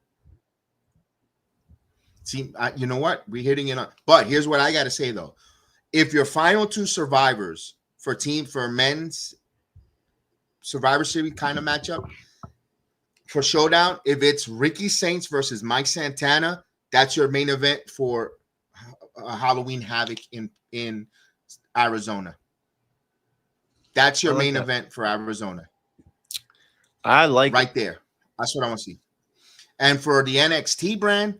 You know what? We're hitting it on. But here's what I got to say, though. If your final two survivors for men's Survivor Series kind of matchup for Showdown, if it's Ricky Saints versus Mike Santana, that's your main event for Halloween Havoc in Arizona. That's your main event for Arizona. I like right there. That's what I want to see. And for the NXT brand,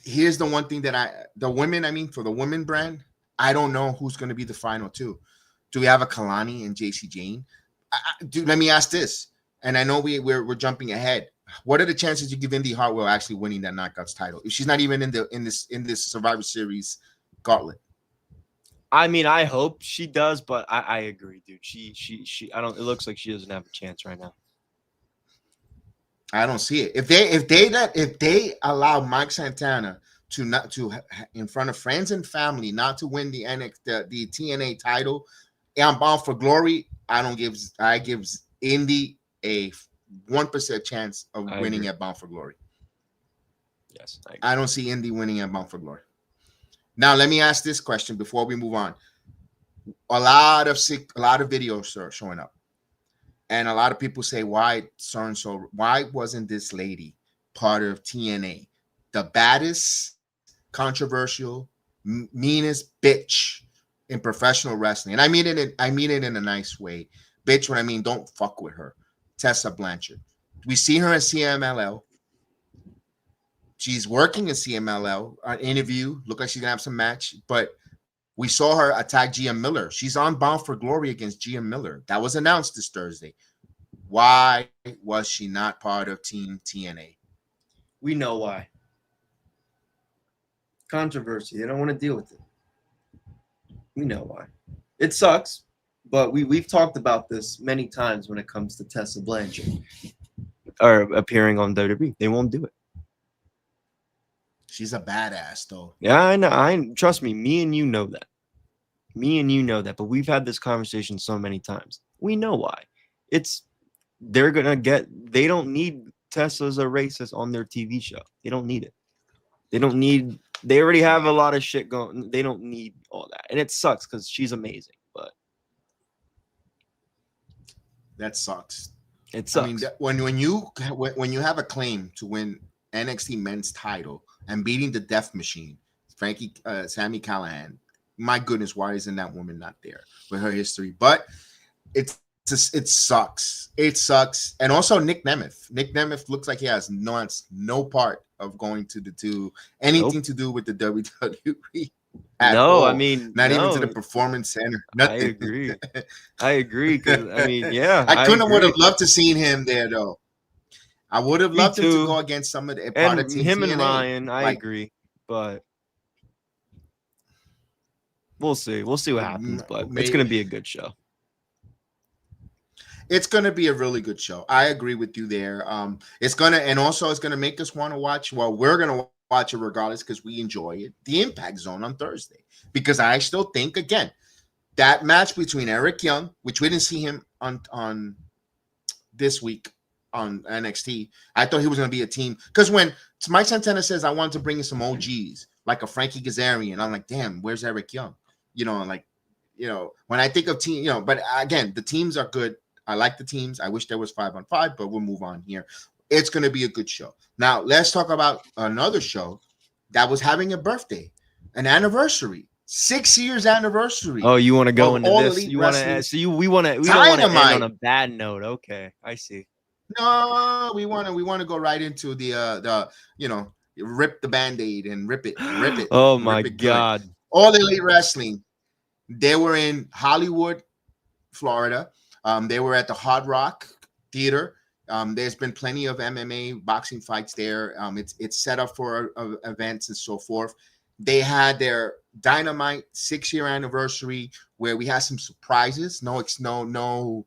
here's the one thing that for the women brand, I don't know who's going to be the final two. Do we have a Kalani and JC Jane? Let me ask this. And I know we're jumping ahead. What are the chances you give Indy Hartwell actually winning that Knockouts title if she's not even in this Survivor Series gauntlet? I mean, I hope she does, but I agree, dude. She I don't. It looks like she doesn't have a chance right now. I don't see it. If they allow Mike Santana to in front of friends and family not to win the TNA title, I'm Bound for Glory. I gives Indy a 1% chance of winning at Bound for Glory. Yes, I don't see Indy winning at Bound for Glory. Now, let me ask this question before we move on. A lot of videos are showing up. And a lot of people say, why wasn't this lady part of TNA? The baddest, controversial, meanest bitch in professional wrestling. And I mean it in a nice way. Bitch, when I mean don't fuck with her. Tessa Blanchard. We see her at CMLL. She's working at CMLL, an interview. Look like she's going to have some match. But we saw her attack Gia Miller. She's on Bound for Glory against Gia Miller. That was announced this Thursday. Why was she not part of Team TNA? We know why. Controversy. They don't want to deal with it. We know why. It sucks, but we've talked about this many times when it comes to Tessa Blanchard or appearing on WWE. They won't do it. She's a badass, though. Yeah, I know. Trust me. Me and you know that. But we've had this conversation so many times. We know why. They don't need Tessa as a racist on their TV show. They don't need it. They already have a lot of shit going. They don't need all that. And it sucks because she's amazing, but that sucks. It sucks. I mean, when you have a claim to win NXT men's title and beating the Death Machine, Sami Callihan, my goodness, why isn't that woman not there with her history? But it sucks. It sucks. And also Nick Nemeth. Nick Nemeth looks like he has no part of going to anything to do with the WWE. No, I mean, not even to the Performance Center. Nothing. I agree. Because I mean, yeah, I would have loved to seen him there though. I would have loved him to go against some of the part of Team him TNA. And Ryan. I agree, but we'll see. We'll see what happens. But it's going to be a good show. It's going to be a really good show. I agree with you there. It's going to make us want to watch. Well, we're going to watch it regardless because we enjoy it. The Impact Zone on Thursday, because I still think again that match between Eric Young, which we didn't see him on this week on NXT. I thought he was going to be a team because when Mike Santana says I want to bring in some OGs like a Frankie Kazarian, I'm like, damn, where's Eric Young? When I think of team, but again, the teams are good. I like the teams. I wish there was 5-on-5, but we'll move on here. It's going to be a good show. Now, let's talk about another show that was having a birthday, an anniversary, 6 years anniversary. Oh, you want to go into this? Elite You want to? Wrestling. So we don't want to end on a bad note. Okay, I see. No, we want to go right into the rip the Band-Aid and rip it. Oh my God! Good. All Elite Wrestling. They were in Hollywood, Florida. They were at the Hard Rock Theater. There's been plenty of MMA boxing fights there. It's set up for events and so forth. They had their Dynamite 6-year anniversary where we had some surprises. No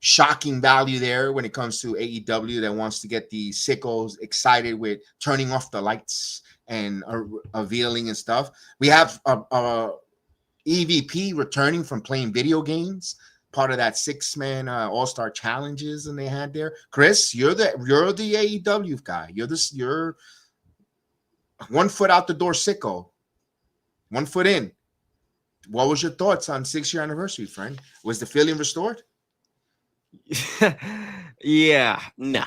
shocking value there when it comes to AEW that wants to get the sickos excited with turning off the lights and revealing and stuff. We have EVP returning from playing video games, part of that 6-man all-star challenges, and they had there. Chris, you're the AEW guy. You're 1 foot out the door, sicko. 1 foot in. What was your thoughts on 6-year anniversary, friend? Was the feeling restored? Yeah, no.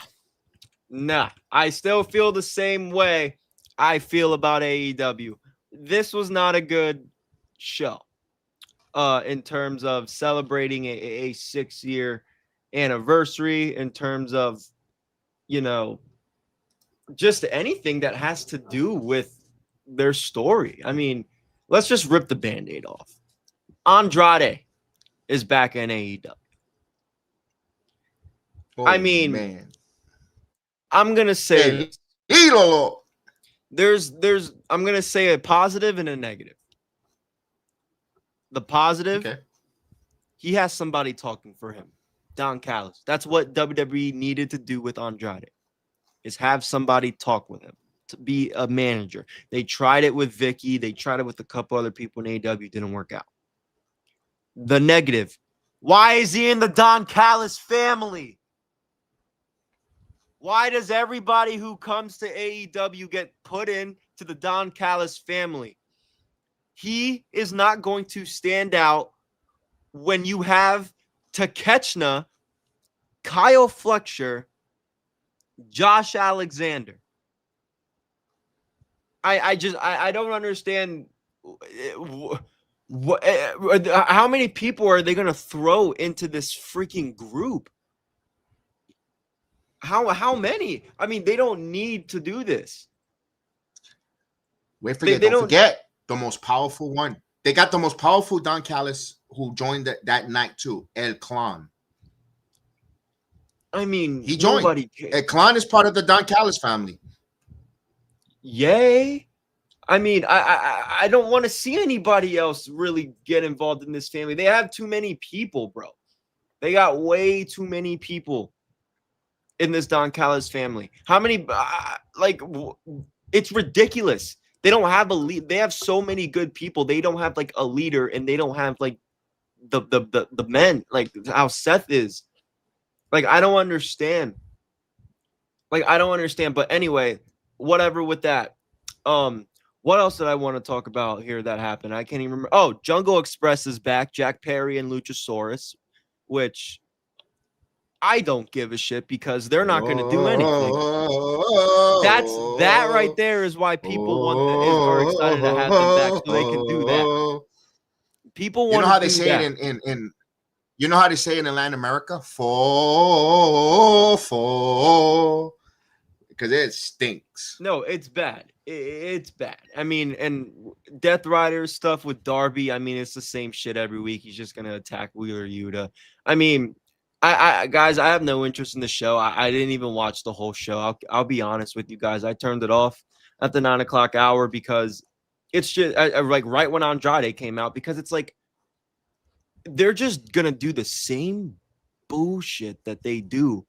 I still feel the same way I feel about AEW. This was not a good show in terms of celebrating a 6-year anniversary, in terms of, just anything that has to do with their story. I mean, let's just rip the Band-Aid off. Andrade is back in AEW. Oh, I mean, man. I'm gonna say there's I'm gonna say a positive and a negative. The positive, okay. He has somebody talking for him, Don Callis. That's what WWE needed to do with Andrade, is have somebody talk with him, to be a manager. They tried it with Vicky. They tried it with a couple other people in AEW. Didn't work out. The negative, why is he in the Don Callis family? Why does everybody who comes to AEW get put into the Don Callis family? He is not going to stand out when you have Takeshna, Kyle Fletcher, Josh Alexander. I don't understand how many people are they going to throw into this freaking group? How many? I mean, they don't need to do this. Don't forget the most powerful one. They got the most powerful Don Callis who joined that night too, El Clan. I mean, he joined. El Clan is part of the Don Callis family. Yay. I mean, I don't want to see anybody else really get involved in this family. They have too many people, bro. They got way too many people in this Don Callis family. How many? It's ridiculous. They don't have a lead. They have so many good people. They don't have like a leader, and they don't have like the men, like how Seth is. Like, I don't understand. But anyway, whatever with that. What else did I want to talk about here that happened? I can't even remember. Oh, Jungle Express is back. Jack Perry and Luchasaurus, which I don't give a shit because they're not going to do anything. That right there is why people are excited to have them back, so they can do that. People want how they say it in you know how they say it in Latin America? Because it stinks. No, it's bad. It's bad. I mean, and Death Rider stuff with Darby, I mean, it's the same shit every week. He's just going to attack Wheeler Yuta. I mean, guys, I have no interest in the show. I didn't even watch the whole show. I'll be honest with you guys. I turned it off at the 9 o'clock hour because it's just like right when Andrade came out, because it's like they're just going to do the same bullshit that they do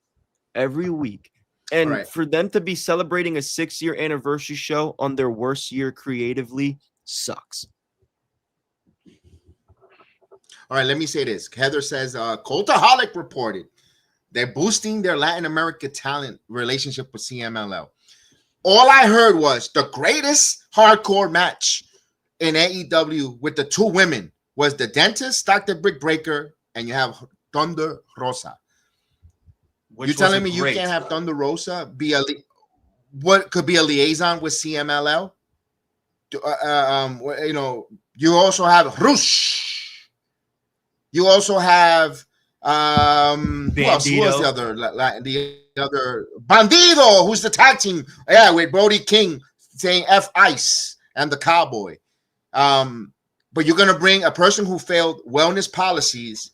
every week. And for them to be celebrating a 6-year anniversary show on their worst year creatively sucks. All right, let me say this. Heather says, Cultaholic reported they're boosting their Latin America talent relationship with CMLL. All I heard was the greatest hardcore match in AEW with the two women was the Dentist, Dr. Brick Breaker, and you have Thunder Rosa. You're telling me you can't have Thunder Rosa be a what could be a liaison with CMLL. You know, you also have Rush. You also have who else? Who was the other? The other Bandido, who's the tag team? Yeah, with Brody King saying F Ice and the Cowboy. But you're gonna bring a person who failed wellness policies,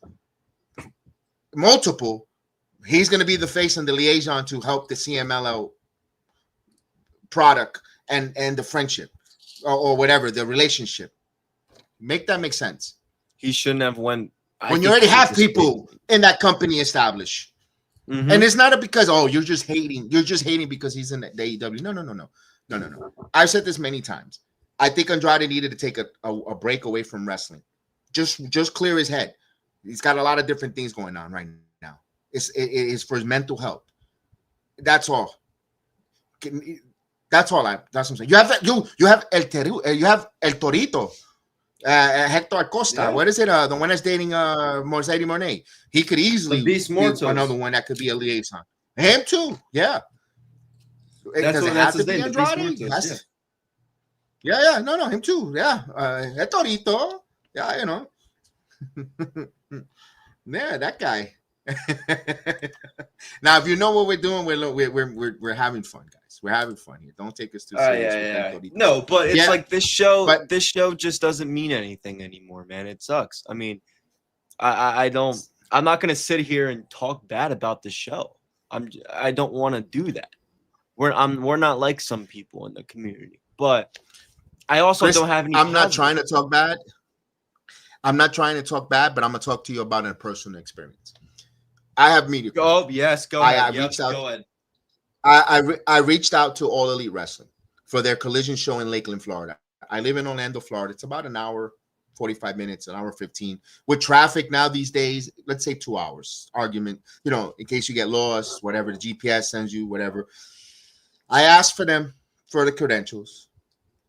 multiple. He's gonna be the face and the liaison to help the CMLL product and the friendship or whatever, the relationship. Make that make sense. He shouldn't have went. When you already have people in that company established. Mm-hmm. And it's not because, oh, you're just hating because he's in the AEW. No. I've said this many times. I think Andrade needed to take a break away from wrestling. Just clear his head. He's got a lot of different things going on right now. It's for his mental health. That's all. That's all. That's what I'm saying. You have El Torito, Hector Acosta. Yeah. What is it? The one that's dating Mercedes Moné. He could easily Beast be Mortos. another one that could be a liaison. Him too. Yeah. Does it have to be Andrade? Yeah. No, him too. Yeah. El Torito. Yeah, you know. Yeah, that guy. Now, if you know what we're doing, we're having fun, guys. We're having fun here. Don't take us too serious. Yeah. No, but it's like this show. But this show just doesn't mean anything anymore, man. It sucks. I mean, I don't. I'm not gonna sit here and talk bad about the show. I don't want to do that. We're not like some people in the community, but I also Chris, don't have any. I'm not trying to talk bad. I'm not trying to talk bad, but I'm gonna talk to you about a personal experience. I have media. Oh yes, go ahead. Go ahead. I reached out to All Elite Wrestling for their collision show in Lakeland, Florida. I live in Orlando, Florida. It's about an hour, 45 minutes, an hour 15. With traffic now these days, let's say 2 hours. Argument, you know, in case you get lost, whatever, the GPS sends you, whatever. I asked for them for the credentials.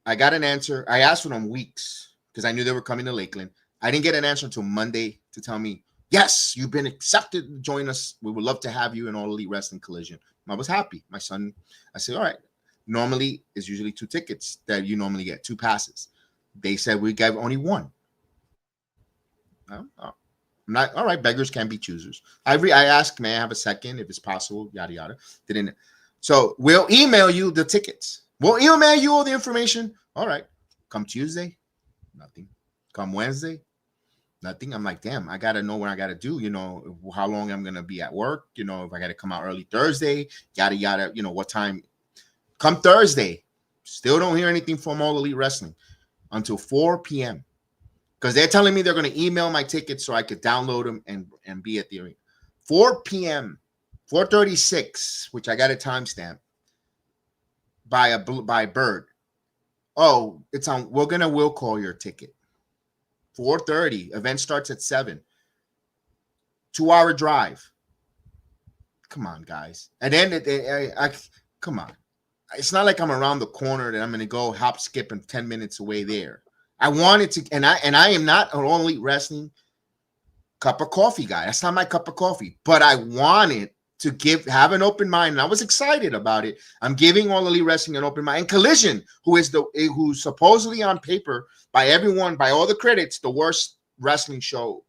I got an answer. I asked for them weeks because I knew they were coming to Lakeland. I didn't get an answer until Monday to tell me, yes, you've been accepted to join us. We would love to have you in All Elite Wrestling Collision. I was happy. My son, I said, all right. Normally, it's usually 2 tickets that you normally get, 2 passes. They said we gave only 1. I'm not, all right, beggars can't be choosers. I asked, may I have a second if it's possible, yada, yada. Didn't. So we'll email you the tickets. We'll email you all the information. All right. Come Tuesday, nothing. Come Wednesday, nothing. I'm like, damn, I got to know what I got to do. You know, how long I'm going to be at work. You know, if I got to come out early Thursday, yada, yada, you know, what time. Come Thursday, still don't hear anything from All Elite Wrestling until 4 p.m. Because they're telling me they're going to email my tickets so I could download them and be at the arena. 4 p.m., 4:36, which I got a timestamp by Bird. Oh, it's on. We'll call your ticket. 4:30. Event starts at 7. 2-hour drive. Come on, guys. And then come on. It's not like I'm around the corner that I'm going to go hop, skip, and 10 minutes away there. I wanted to, and I am not an All Elite Wrestling cup of coffee guy. That's not my cup of coffee. But I wanted to have an open mind, and I was excited about it. I'm giving All Elite Wrestling an open mind. And Collision, who's supposedly on paper by everyone, by all the critics, the worst wrestling show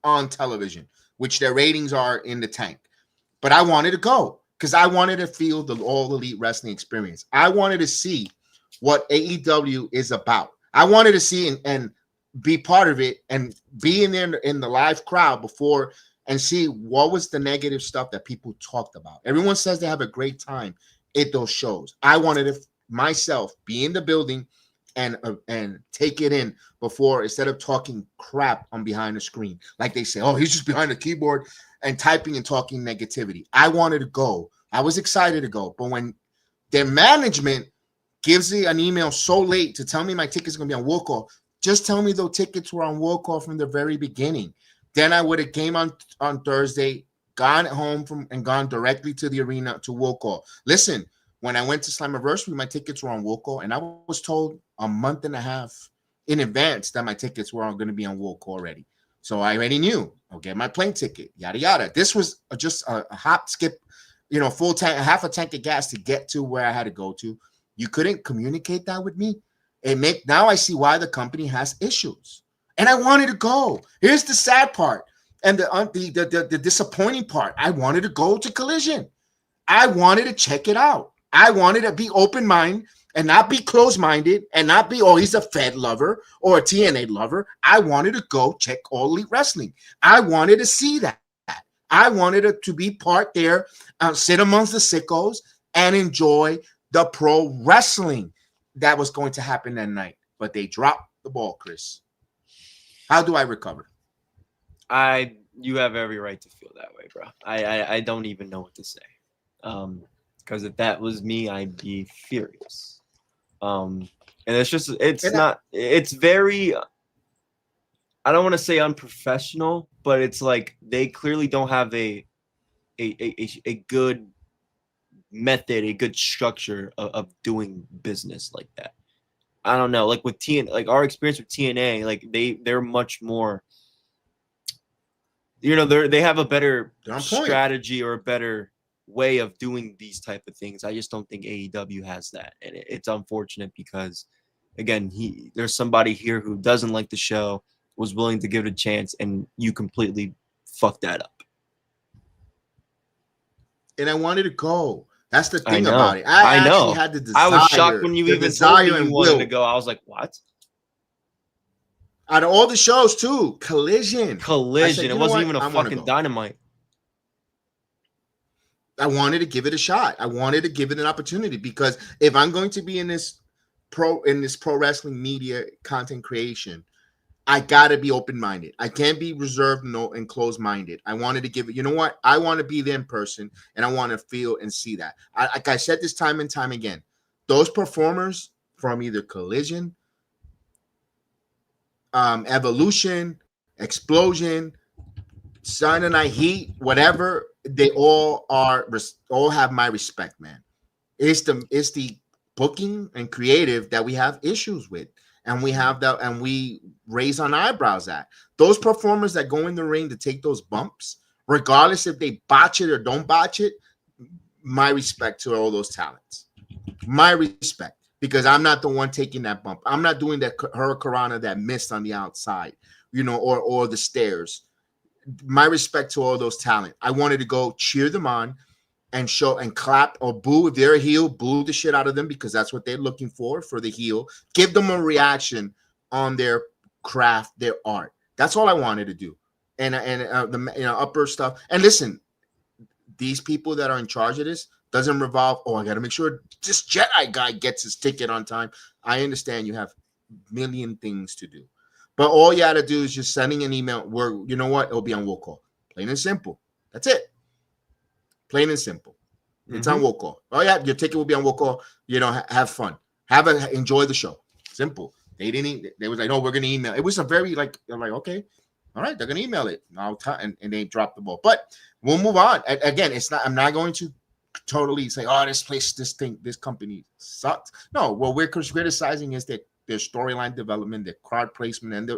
on television, which their ratings are in the tank. But I wanted to go because I wanted to feel the All Elite Wrestling experience. I wanted to see what AEW is about. I wanted to see and be part of it and be in there in the live crowd before and see what was the negative stuff that people talked about. Everyone says they have a great time at those shows. I wanted to myself be in the building and take it in before, instead of talking crap on behind the screen. Like they say, oh, he's just behind the keyboard and typing and talking negativity. I wanted to go. I was excited to go. But when their management gives me an email so late to tell me my ticket's going to be on Will Call, just tell me those tickets were on Will Call from the very beginning. Then I would have came on Thursday, gone home and gone directly to the arena to Will Call. Listen, when I went to Slammiversary, my tickets were on Will Call, and I was told a month and a half in advance that my tickets were going to be on Will Call already. So I already knew. I'll get my plane ticket, yada, yada. This was just a hop, skip, full tank, half a tank of gas to get to where I had to go to. You couldn't communicate that with me. Now I see why the company has issues. And I wanted to go. Here's the sad part and the disappointing part. I wanted to go to Collision. I wanted to check it out. I wanted to be open-minded and not be closed-minded and not be, oh, he's a Fed lover or a TNA lover. I wanted to go check All Elite Wrestling. I wanted to see that. I wanted to be part there, sit amongst the sickos and enjoy the pro wrestling that was going to happen that night. But they dropped the ball, Chris. How do I recover? You have every right to feel that way, bro. I don't even know what to say. Because if that was me, I'd be furious. And it's very, I don't want to say unprofessional, but it's like they clearly don't have a good method, a good structure of doing business like that. I don't know, like with like our experience with TNA, like they're much more, they have a better strategy or a better way of doing these type of things. I just don't think AEW has that, and it's unfortunate because, again, there's somebody here who doesn't like the show, was willing to give it a chance, and you completely fucked that up. And I wanted to go. That's the thing about it. I know. Had the desire, I was shocked when you even told me you wanted to go. I was like, what? Out of all the shows, too, Collision. Said, it wasn't even a fucking Dynamite. I wanted to give it a shot. I wanted to give it an opportunity because if I'm going to be in this pro wrestling media content creation, I gotta be open-minded. I can't be reserved and closed-minded. I wanted to give it. You know what? I want to be there in person, and I want to feel and see that. Like I said this time and time again, those performers from either Collision, Evolution, Explosion, Sunday Night Heat, whatever, they all have my respect, man. It's the booking and creative that we have issues with. And we have that, and we raise our eyebrows at those performers that go in the ring to take those bumps, regardless if they botch it or don't botch it. My respect to all those talents. My respect, because I'm not the one taking that bump. I'm not doing that hurricanrana that missed on the outside, or the stairs. My respect to all those talent. I wanted to go cheer them on and show and clap or boo. If they're a heel, boo the shit out of them because that's what they're looking for the heel. Give them a reaction on their craft, their art. That's all I wanted to do. And the upper stuff. And listen, these people that are in charge of this doesn't revolve. Oh, I got to make sure this Jedi guy gets his ticket on time. I understand you have a million things to do, but all you got to do is just sending an email where, you know what, it'll be on will call. Plain and simple. That's it. Plain and simple. It's on will call. Oh yeah, your ticket will be on will call. Have fun. Enjoy the show. Simple. They was like, no, we're gonna email. It was a very I'm like, okay, all right, they're gonna email it. And they dropped the ball. But we'll move on. Again, I'm not going to totally say, oh, this company sucks. No, what we're criticizing is their storyline development, their card placement,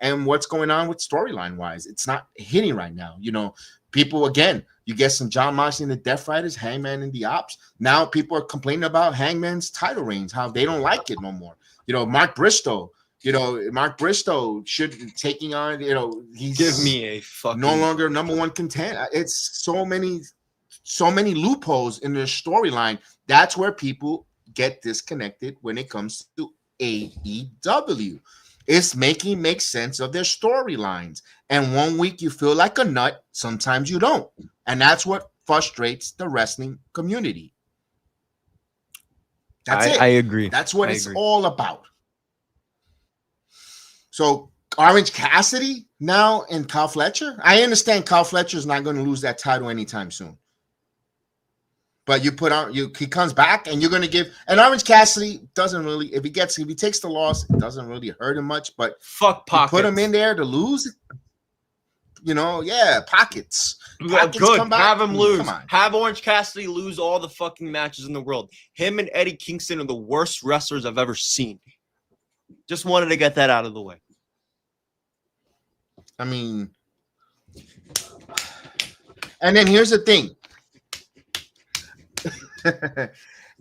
and what's going on with storyline wise. It's not hitting right now. People, again, you get some John Moxley and the Death Riders, Hangman and the Ops. Now people are complaining about Hangman's title reigns, how they don't like it no more. Mark Bristow should be taking on, he's give me a fucking no longer number one contender. It's so many loopholes in their storyline. That's where people get disconnected when it comes to AEW. It's make sense of their storylines. And one week you feel like a nut, sometimes you don't. And that's what frustrates the wrestling community. That's it. I agree. That's what it's all about. So Orange Cassidy now and Kyle Fletcher. I understand Kyle Fletcher is not going to lose that title anytime soon. But he comes back and you're going to give, and Orange Cassidy doesn't really, if he takes the loss, it doesn't really hurt him much, but fuck pockets. Put him in there to lose, pockets. Good. Have him lose. Have Orange Cassidy lose all the fucking matches in the world. Him and Eddie Kingston are the worst wrestlers I've ever seen. Just wanted to get that out of the way. I mean, and then here's the thing.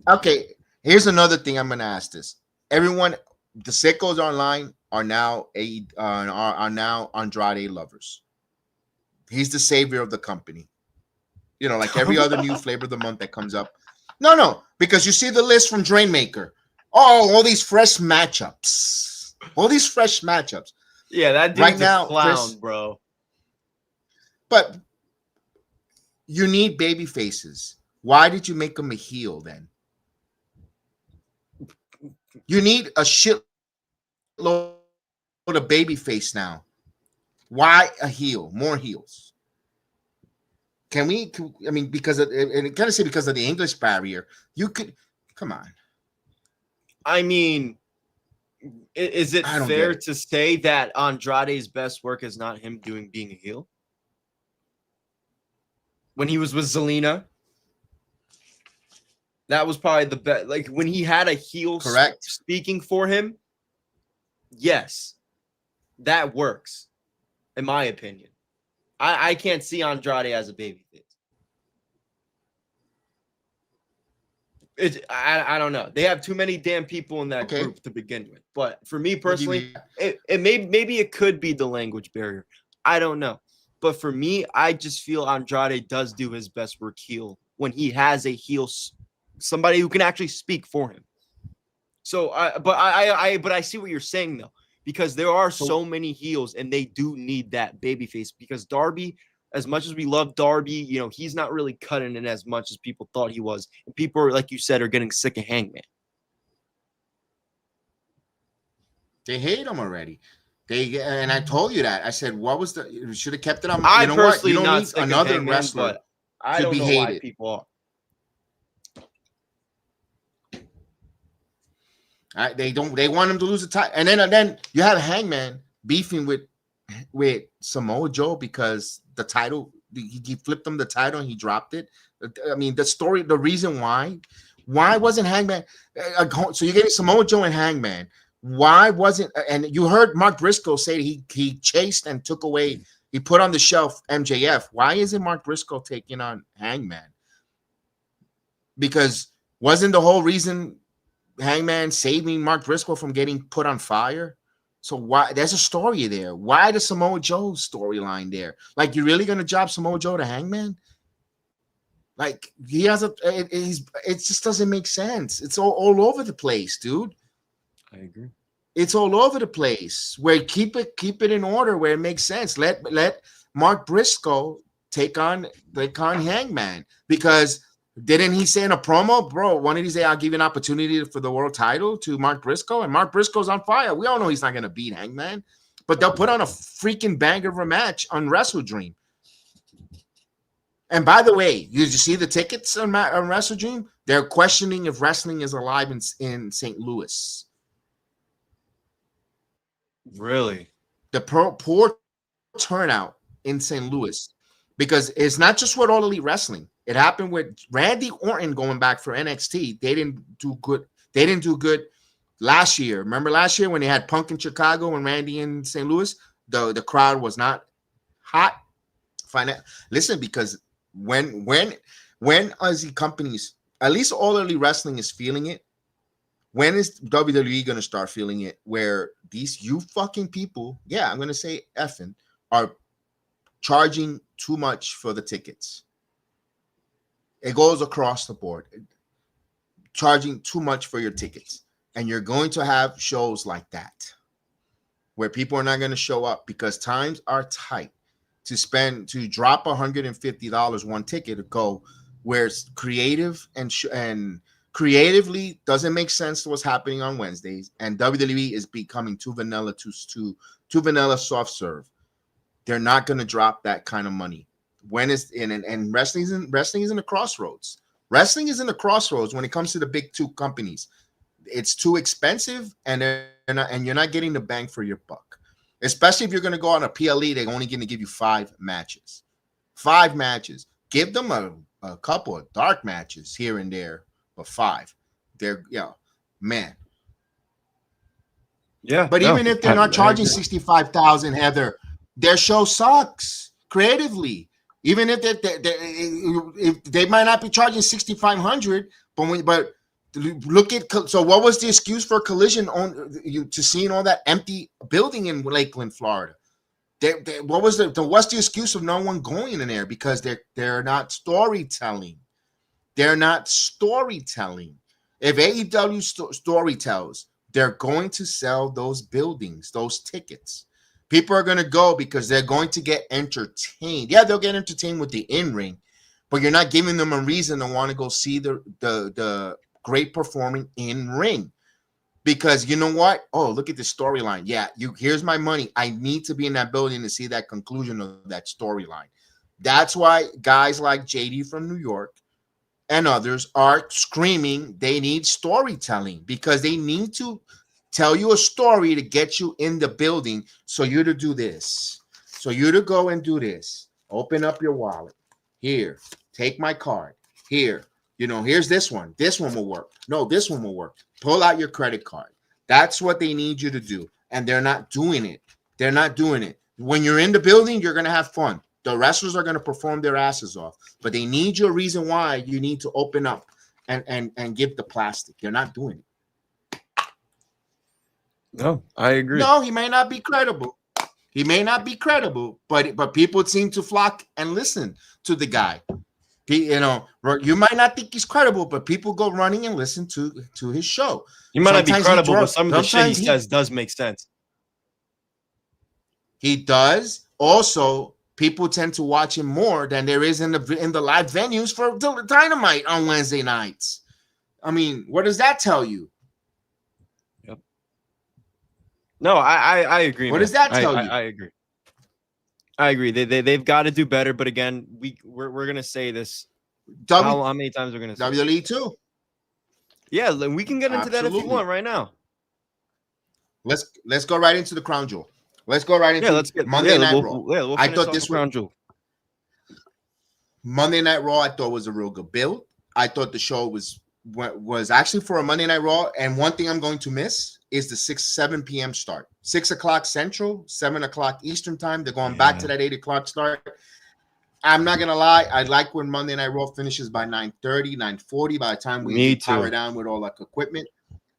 Okay, here's another thing I'm gonna ask this. Everyone, the sickos online are now are now Andrade lovers. He's the savior of the company. You know, like every other new flavor of the month that comes up. No, because you see the list from Drainmaker. Oh, all these fresh matchups. All these fresh matchups. Yeah, that dude's right now, a clown, Chris, bro. But you need baby faces. Why did you make him a heel then? You need a shitload of baby face now. Why a heel? More heels. I mean, because of, and kind of say because of the English barrier, you could come on. I mean, is it fair to say that Andrade's best work is not him being a heel? When he was with Zelina, that was probably the best. Like when he had a heel speaking for him, yes, that works, in my opinion. I can't see Andrade as a babyface. I don't know. They have too many damn people in that group to begin with. But for me personally, maybe it could be the language barrier. I don't know. But for me, I just feel Andrade does do his best work heel when he has a heel, somebody who can actually speak for him. So, but I see what you're saying though, because there are so many heels and they do need that babyface. Because Darby, as much as we love Darby, you know, he's not really cutting it as much as people thought he was. And people, like you said, are getting sick of Hangman. They hate him already. And I told you that. I said, what was the? You should have kept it on. I you know personally what? You don't not need sick of another Hangman, wrestler but I don't know why people are. They don't. They want him to lose the title, and then you have Hangman beefing with Samoa Joe because the title he flipped him the title and he dropped it. I mean, the reason why wasn't Hangman? So you're getting Samoa Joe and Hangman. Why wasn't? And you heard Mark Briscoe say he chased and took away. He put on the shelf MJF. Why isn't Mark Briscoe taking on Hangman? Because wasn't the whole reason Hangman saving Mark Briscoe from getting put on fire? So why there's a story there? Why the Samoa Joe storyline there? Like, you're really gonna job Samoa Joe to Hangman? Like, he has it just doesn't make sense. It's all over the place, dude. I agree. It's all over the place. Where keep it in order where it makes sense. Let Mark Briscoe take on Hangman, because didn't he say in a promo, bro, one of these days I'll give you an opportunity for the world title to Mark Briscoe, and Mark Briscoe's on fire. We all know he's not going to beat Hangman, but they'll put on a freaking banger of a match on Wrestle Dream. And by the way, did you see the tickets on Wrestle Dream? They're questioning if wrestling is alive in St. Louis. Really? The poor turnout in St. Louis, because it's not just with All Elite Wrestling. It happened with Randy Orton going back for NXT. They didn't do good. They didn't do good last year. Remember last year when they had Punk in Chicago and Randy in St. Louis? The crowd was not hot. Listen, because when Aussie companies, at least All Elite Wrestling is feeling it. When is WWE going to start feeling it? Where you fucking people, yeah, I'm going to say effing, are charging too much for the tickets. It goes across the board. Charging too much for your tickets. And you're going to have shows like that where people are not going to show up because times are tight to drop $150 one ticket to go where it's creative and creatively doesn't make sense to what's happening on Wednesdays, and WWE is becoming too vanilla, too vanilla soft serve. They're not going to drop that kind of money. When is and wrestling is in the crossroads. Wrestling is in the crossroads when it comes to the big two companies. It's too expensive, and you're not getting the bang for your buck. Especially if you're going to go on a PLE, they're only going to give you 5 matches. 5 matches. Give them a couple of dark matches here and there. But 5, they're man. Yeah. But even if they're not charging $65,000, Heather, their show sucks creatively. Even if they might not be charging 6,500, but look at, so what was the excuse for Collision on you to seeing all that empty building in Lakeland, Florida? What's the excuse of no one going in there? Because they're not storytelling. They're not storytelling. If AEW story tells, they're going to sell those buildings, those tickets. People are going to go because they're going to get entertained. Yeah, they'll get entertained with the in-ring, but you're not giving them a reason to want to go see the great performing in-ring. Because you know what? Oh, look at the storyline. Yeah, here's my money. I need to be in that building to see that conclusion of that storyline. That's why guys like JD from New York and others are screaming they need storytelling, because they need to tell you a story to get you in the building. So you to do this. So you to go and do this. Open up your wallet. Here, take my card. Here, here's this one. This one will work. No, this one will work. Pull out your credit card. That's what they need you to do. And they're not doing it. They're not doing it. When you're in the building, you're going to have fun. The wrestlers are going to perform their asses off. But they need your reason why you need to open up and give the plastic. They're not doing it. No, I agree. No, he may not be credible. He may not be credible, but people seem to flock and listen to the guy. You might not think he's credible, but people go running and listen to his show. You might not be credible, but some of the shit he says does make sense. He does. Also, people tend to watch him more than there is in the live venues for Dynamite on Wednesday nights. I mean, what does that tell you? Yep. No, I agree. What does that tell you? I agree. I agree. They've got to do better. But again, we're gonna say this. How many times we're gonna say WWE too? Yeah, we can get into that if you want right now. Let's go right into the Crown Jewel. Let's go right into Monday Night Raw. I thought this Crown Jewel. Monday Night Raw, I thought was a real good build. I thought the show was actually for a Monday Night Raw. And one thing I'm going to miss is the 7 p.m. start. 6 o'clock Central, 7 o'clock Eastern time. They're going back to that 8 o'clock start. I'm not going to lie. I like when Monday Night Raw finishes by 9:30, 9:40 by the time we power down with all like equipment.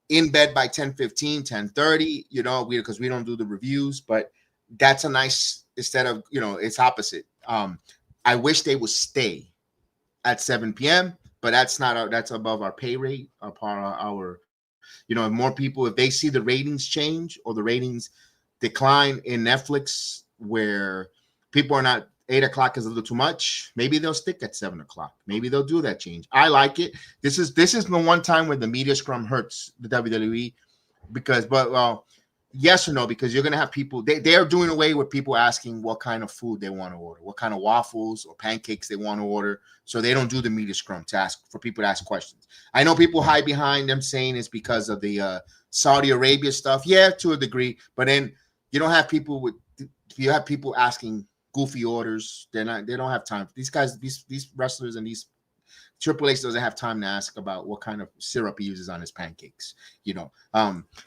In bed by 10:15, 10:30, because we don't do the reviews, but that's a nice, instead of, it's opposite. I wish they would stay at 7 p.m., but that's above our pay rate, our if more people, if they see the ratings change or the ratings decline in Netflix, where people are not, 8 o'clock is a little too much, maybe they'll stick at 7 o'clock. Maybe they'll do that change. I like it. This is the one time where the media scrum hurts the WWE, yes or no, because you're going to have people, they're doing away with people asking what kind of food they want to order, what kind of waffles or pancakes they want to order. So they don't do the media scrum for people to ask questions. I know people hide behind them saying it's because of the Saudi Arabia stuff. Yeah, to a degree, but then you have people asking goofy orders. They don't have time. These guys, these wrestlers and these Triple H doesn't have time to ask about what kind of syrup he uses on his pancakes.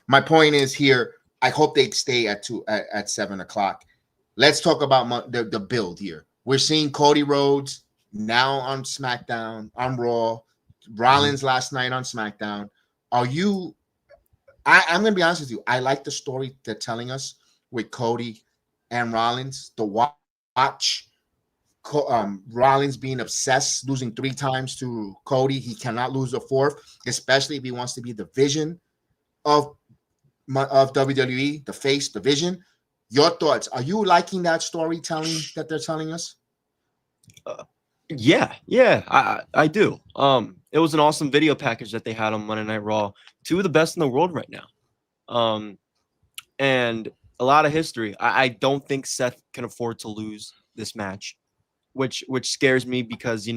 My point is here, I hope they stay at 7 o'clock. Let's talk about the build here. We're seeing Cody Rhodes now on SmackDown, on Raw, Rollins last night on SmackDown. I'm going to be honest with you. I like the story they're telling us with Cody and Rollins. The watch Rollins being obsessed, losing 3 times to Cody. He cannot lose a 4th, especially if he wants to be the vision of WWE, the face, the vision. Your thoughts? Are you liking that storytelling that they're telling us? Yeah, I do. It was an awesome video package that they had on Monday Night Raw. 2 of the best in the world right now. And a lot of history. I don't think Seth can afford to lose this match, which scares me because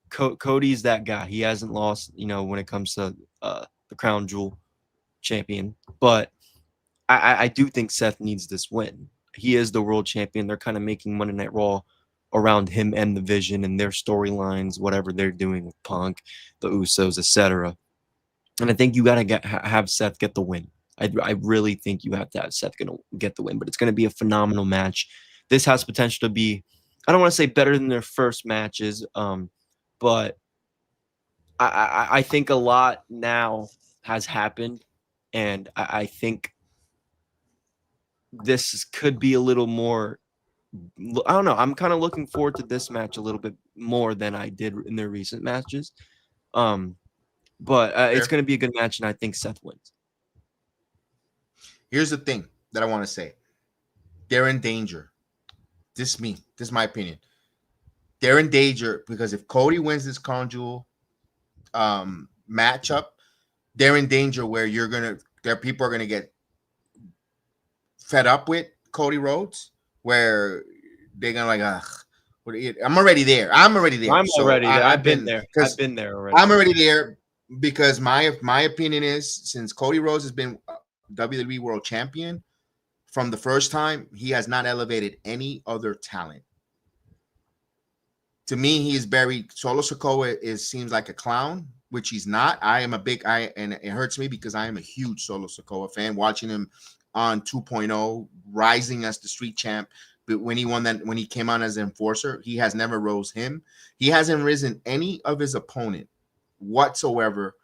Cody's that guy. He hasn't lost, when it comes to the Crown Jewel champion. But I do think Seth needs this win. He is the world champion. They're kind of making Monday Night Raw around him and the Vision and their storylines, whatever they're doing with Punk, the Usos, etc. And I think you got to have Seth get the win. I really think you have to have Seth going to get the win, but it's going to be a phenomenal match. This has potential to be I don't want to say better than their first matches, but I think a lot now has happened, and I think this could be a little more. I don't know. I'm kind of looking forward to this match a little bit more than I did in their recent matches. But it's going to be a good match, and I think Seth wins. Here's the thing that I want to say. They're in danger. This is my opinion. They're in danger because if Cody wins this Crown Jewel matchup, they're in danger where people are gonna get fed up with Cody Rhodes, where they're gonna like, I'm already there. I'm already there. I've been there. I've been there already. I'm already there because my opinion is, since Cody Rhodes has been WWE World Champion from the first time, he has not elevated any other talent. To me, he is very Solo Sikoa seems like a clown, which he's not. And it hurts me because I am a huge Solo Sikoa fan, watching him on 2.0, rising as the street champ. But when he came on as an enforcer, he has never rose him. He hasn't risen any of his opponent whatsoever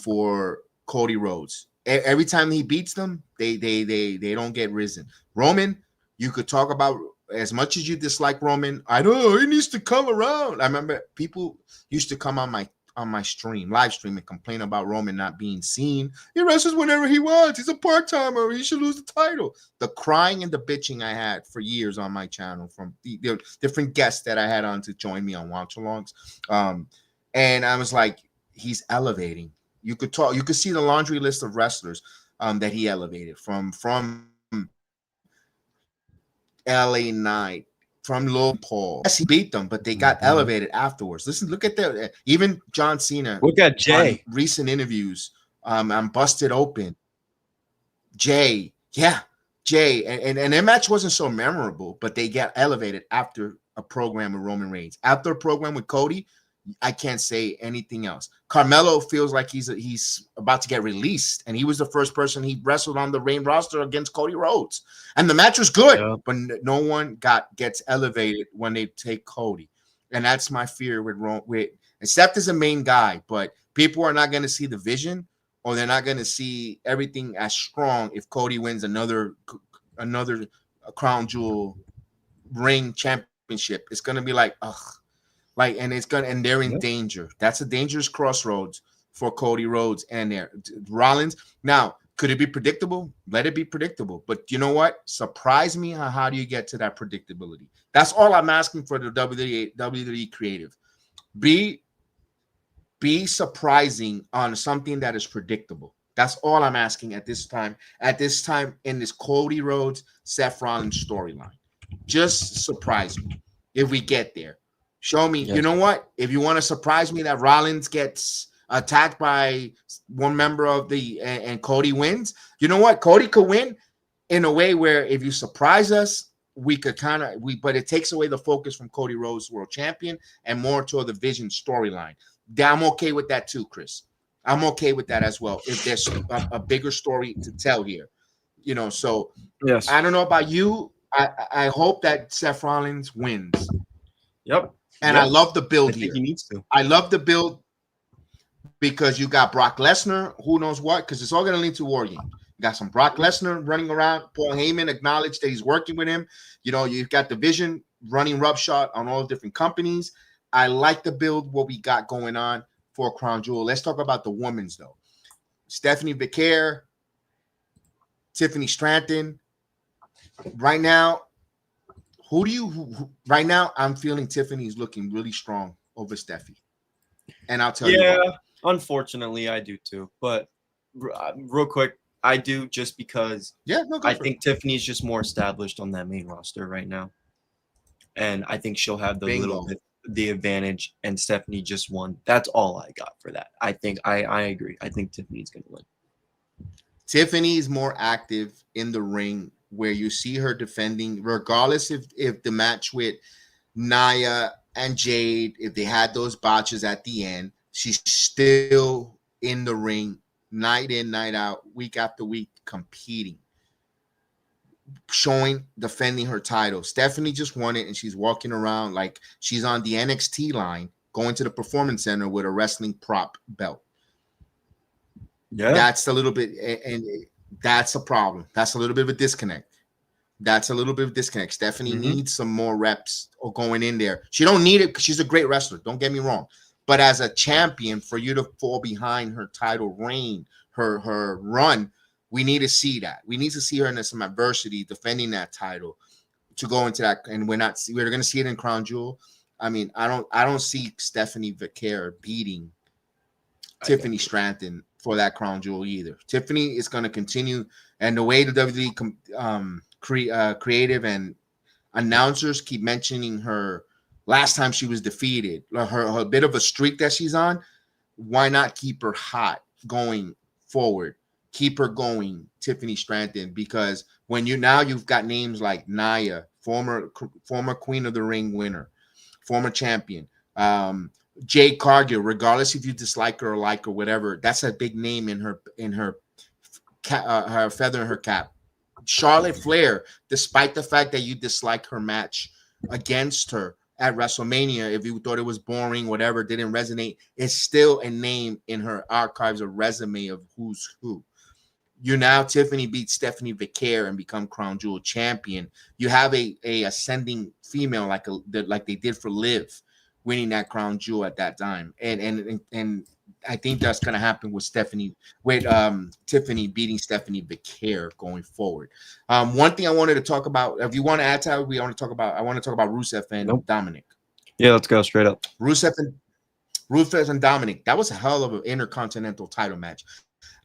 for Cody Rhodes. Every time he beats them, they don't get risen. Roman, you could talk about as much as you dislike Roman. I know he needs to come around. I remember people used to come on my live stream and complain about Roman not being seen. He wrestles whenever he wants. He's a part-timer. He should lose the title. The crying and the bitching I had for years on my channel from the different guests that I had on to join me on watch-alongs. And I was like, he's elevating. You could see the laundry list of wrestlers that he elevated from LA Knight, from Logan Paul. Yes, he beat them, but they got elevated afterwards. Look at that. Even John Cena. Look at Jay. Recent interviews. I'm Busted Open. Jay. And their match wasn't so memorable, but they got elevated after a program with Roman Reigns. After a program with Cody, I can't say anything else. Carmelo feels like he's about to get released, and he was the first person he wrestled on the main roster against Cody Rhodes, and the match was good, but no one gets elevated when they take Cody, and that's my fear with Seth is a main guy, but people are not going to see the vision, or they're not going to see everything as strong if Cody wins another Crown Jewel ring championship. It's going to be like, ugh. And they're in danger. That's a dangerous crossroads for Cody Rhodes and Rollins. Now, could it be predictable? Let it be predictable. But you know what? Surprise me. How do you get to that predictability? That's all I'm asking for the WWE creative. Be surprising on something that is predictable. That's all I'm asking at this time. At this time in this Cody Rhodes, Seth Rollins storyline, just surprise me if we get there. Show me, You know what? If you want to surprise me that Rollins gets attacked by one member of and Cody wins, you know what? Cody could win in a way where if you surprise us, we could but it takes away the focus from Cody Rhodes, world champion, and more toward the Vision storyline. I'm okay with that too, Chris. I'm okay with that as well. If there's a bigger story to tell here, so yes. I don't know about you. I hope that Seth Rollins wins. Yep. And I love the build here. He needs to. I love the build because you got Brock Lesnar, who knows what, because it's all going to lead to War Game. You got some Brock Lesnar running around. Paul Heyman acknowledged that he's working with him. You've got the Vision running roughshod on all different companies. I like the build, what we got going on for Crown Jewel. Let's talk about the women's, though. Stephanie Vicaire, Tiffany Stratton. Right now, right now, I'm feeling Tiffany's looking really strong over Steffi. And I'll tell you. Yeah, unfortunately, I do too. But real quick, I do just because I think Tiffany's just more established on that main roster right now. And I think she'll have the advantage, and Stephanie just won. That's all I got for that. I think I agree. I think Tiffany's going to win. Tiffany's more active in the ring, where you see her defending, regardless if the match with Nia and Jade, if they had those botches at the end, she's still in the ring, night in, night out, week after week, competing. defending her title. Stephanie just won it, and she's walking around like she's on the NXT line, going to the Performance Center with a wrestling prop belt. Yeah, that's a little bit, and that's a problem. That's a little bit of a disconnect. Stephanie needs some more reps or going in there. She don't need it because she's a great wrestler. Don't get me wrong. But as a champion, for you to fall behind her title reign, her run, we need to see that. We need to see her in some adversity defending that title to go into that. And we're going to see it in Crown Jewel. I mean, I don't see Stephanie Vicaire beating Tiffany Stratton for that Crown Jewel either. Tiffany is going to continue, and the way the WWE creative and announcers keep mentioning her last time she was defeated, her bit of a streak that she's on, why not keep her hot going forward? Keep her going, Tiffany Stratton, because when you've got names like Nia, former Queen of the Ring winner, former champion, Jade Cargill, regardless if you dislike her or like her, whatever, that's a big name in her feather in her cap. Charlotte Flair, despite the fact that you dislike her match against her at WrestleMania, if you thought it was boring, whatever, didn't resonate, is still a name in her archives, a resume of who's who. Tiffany beats Stephanie Vicaire and become Crown Jewel champion. You have a ascending female like they did for Liv, winning that Crown Jewel at that time, and I think that's going to happen with Tiffany beating Stephanie Vicaire going forward. One thing I wanted to talk about, if you want to add to it, I want to talk about Rusev and Dominic. Yeah, let's go straight up. Rusev and Dominic. That was a hell of an intercontinental title match.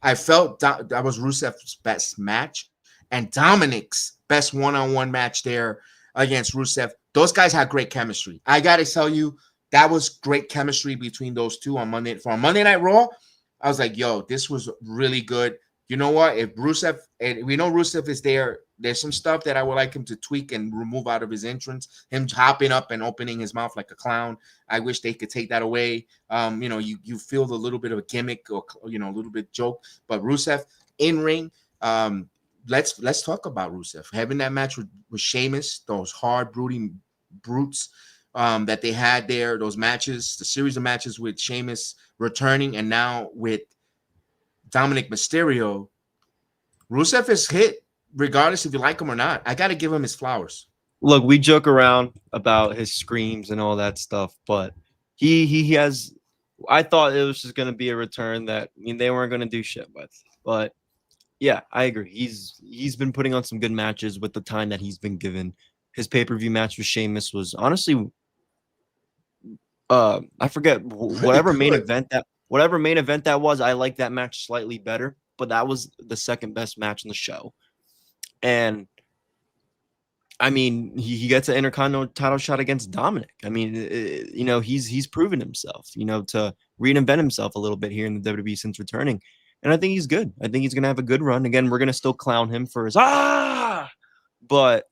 I felt that was Rusev's best match and Dominic's best one-on-one match there against Rusev. Those guys had great chemistry. I got to tell you, that was great chemistry between those two on Monday Night Raw. I was like, yo, this was really good. You know what? If Rusev, and we know Rusev is there, there's some stuff that I would like him to tweak and remove out of his entrance. Him hopping up and opening his mouth like a clown. I wish they could take that away. You feel a little bit of a gimmick or a little bit joke. But Rusev in ring, let's talk about Rusev having that match with Sheamus. Those hard brooding brutes that they had there. Those matches, the series of matches with Sheamus returning, and now with Dominic Mysterio. Rusev is hit, regardless if you like him or not. I got to give him his flowers. Look, we joke around about his screams and all that stuff, but he has. I thought it was just going to be a return that they weren't going to do shit with. But yeah, I agree. He's been putting on some good matches with the time that he's been given. His pay-per-view match with Sheamus was honestly, I forget whatever main event that was. I like that match slightly better, but that was the second best match in the show. And I mean, he gets an Intercontinental title shot against Dominic. I mean, he's proven himself, to reinvent himself a little bit here in the WWE since returning. And I think he's good. I think he's going to have a good run. Again, we're going to still clown him for his but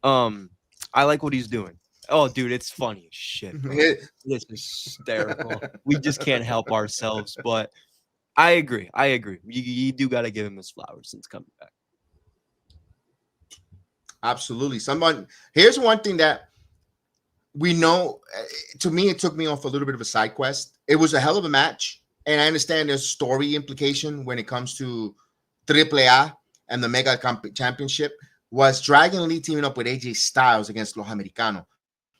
I like what he's doing. Oh, dude, it's funny as shit, bro. It's hysterical. We just can't help ourselves. But I agree. You do got to give him his flowers since coming back. Absolutely. Here's one thing that we know. To me, it took me off a little bit of a side quest. It was a hell of a match, and I understand there's story implication when it comes to AAA and the Mega Championship. Was Dragon Lee teaming up with AJ Styles against Los Americanos.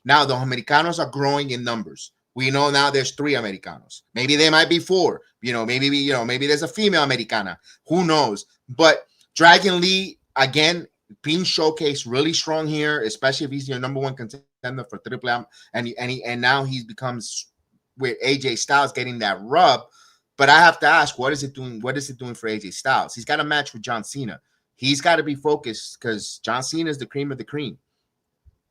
Now, the Americanos are growing in numbers. We know now there's 3 Americanos. Maybe there might be 4. Maybe there's a female Americana. Who knows? But Dragon Lee, again, being showcased really strong here, especially if he's your number 1 contender for AAA. And now he becomes with AJ Styles getting that rub. But I have to ask, what is it doing? What is it doing for AJ Styles? He's got a match with John Cena. He's got to be focused because John Cena is the cream of the cream.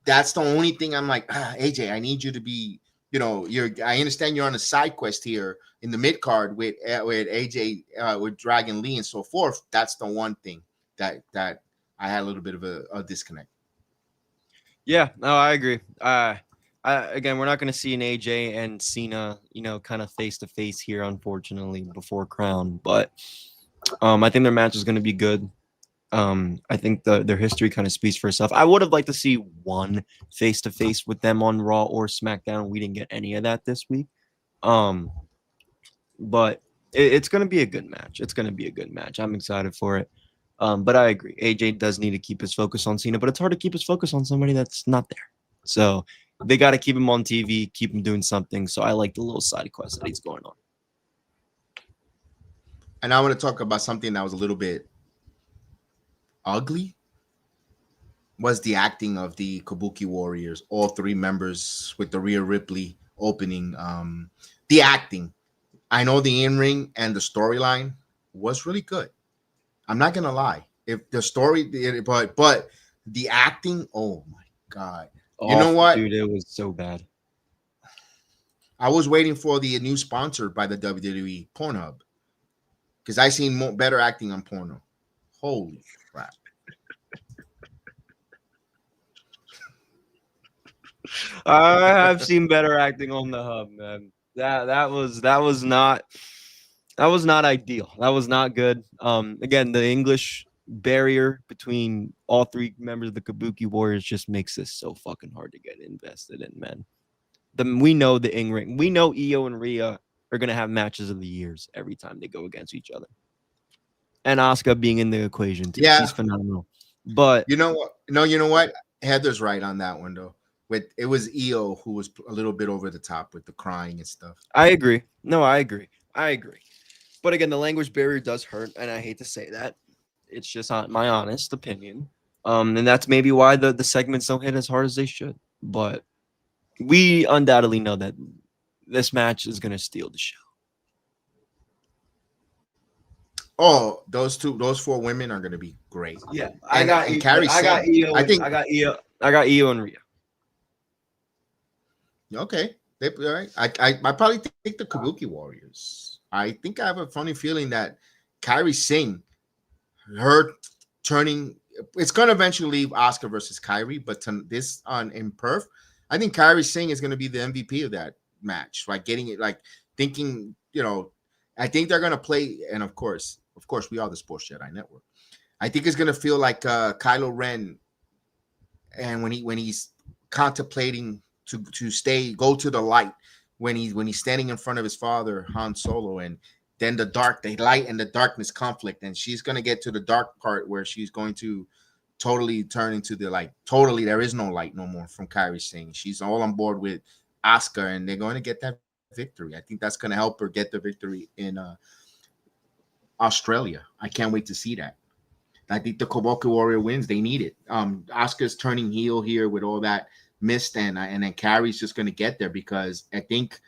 That's the only thing I'm like, AJ, I need you to be, I understand you're on a side quest here in the mid card with AJ, with Dragon Lee and so forth. That's the one thing that I had a little bit of a disconnect. Yeah, no, I agree. Again, we're not going to see an AJ and Cena, kind of face to face here, unfortunately, before Crown. But I think their match is going to be good. I think their history kind of speaks for itself. I would have liked to see one face-to-face with them on Raw or SmackDown. We didn't get any of that this week. But it's going to be a good match. It's going to be a good match. I'm excited for it. But I agree. AJ does need to keep his focus on Cena, but it's hard to keep his focus on somebody that's not there. So they got to keep him on TV, keep him doing something. So I like the little side quest that he's going on. And I want to talk about something that was a little bit ugly. Was the acting of the Kabuki Warriors, all three members with the Rhea Ripley opening. The acting. I know the in-ring and the storyline was really good. I'm not gonna lie. If the story, but the acting, oh my god! You know what, dude? It was so bad. I was waiting for the new sponsor by the WWE, Pornhub, because I seen better acting on Porno. Holy crap! I have seen better acting on the hub, man. That was not ideal. That was not good. Again, the English barrier between all three members of the Kabuki Warriors just makes this so fucking hard to get invested in, man. We know the in-ring. We know Io and Rhea are gonna have matches of the years every time they go against each other. And Asuka being in the equation too. Yeah. She's phenomenal. But you know what? No, you know what? Heather's right on that one though. It was Io who was a little bit over the top with the crying and stuff. I agree. No, I agree. But again, the language barrier does hurt, and I hate to say that. It's just my honest opinion. And that's maybe why the segments don't hit as hard as they should. But we undoubtedly know that this match is going to steal the show. Oh, those four women are going to be great. Yeah, I got Io. I got Io and Rhea. Okay, all right. I probably think the Kabuki Warriors. I think I have a funny feeling that Kairi Singh, her turning, it's going to eventually leave Asuka versus Kairi, but this in Perth, I think Kairi Singh is going to be the MVP of that match. Like getting it, like thinking, I think they're going to play, and of course, we are the Sports Jedi Network. I think it's going to feel like Kylo Ren, and when he's contemplating to go to the light when he's standing in front of his father Han Solo, and then the light and the darkness conflict, and she's going to get to the dark part where she's going to totally turn into the light. Totally, there is no light no more from Kairi Singh. She's all on board with Asuka, and they're going to get that victory. I think that's going to help her get the victory in Australia. I can't wait to see that. I think the Kabuki Warrior wins. They need it. Asuka's turning heel here with all that missed, and then Kairi's just going to get there, because I think